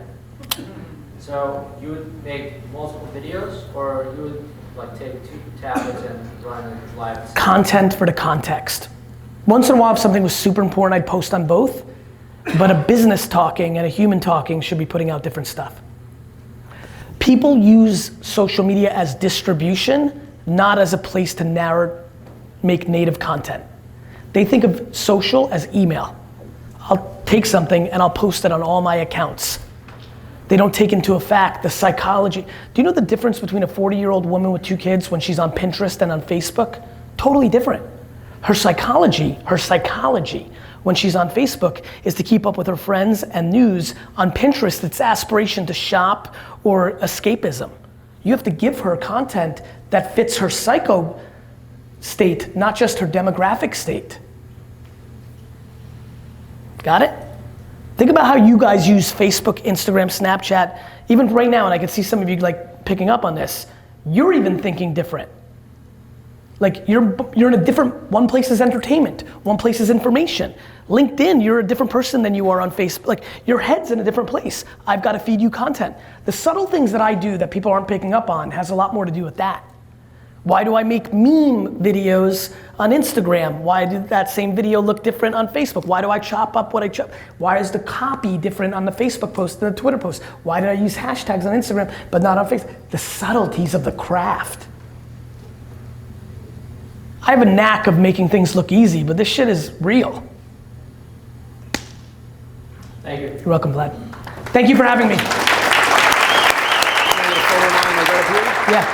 So you would make multiple videos or you would take 2 tablets and run it live? Content for the context. Once in a while, if something was super important, I'd post on both. But a business talking and a human talking should be putting out different stuff. People use social media as distribution, not as a place to make native content. They think of social as email. I'll take something and I'll post it on all my accounts. They don't take into effect the psychology. Do you know the difference between a 40-year-old woman with 2 kids when she's on Pinterest and on Facebook? Totally different. Her psychology when she's on Facebook is to keep up with her friends and news. On Pinterest, it's aspiration to shop or escapism. You have to give her content that fits her psycho state, not just her demographic state. Got it? Think about how you guys use Facebook, Instagram, Snapchat, even right now, and I can see some of you picking up on this. You're even thinking different. You're in a different, one place is entertainment, one place is information. LinkedIn, you're a different person than you are on Facebook. Your head's in a different place. I've got to feed you content. The subtle things that I do that people aren't picking up on has a lot more to do with that. Why do I make meme videos on Instagram? Why did that same video look different on Facebook? Why do I chop up what I chop? Why is the copy different on the Facebook post than the Twitter post? Why did I use hashtags on Instagram but not on Facebook? The subtleties of the craft. I have a knack of making things look easy, but this shit is real. Thank you. You're welcome, Vlad. Thank you for having me. Yeah.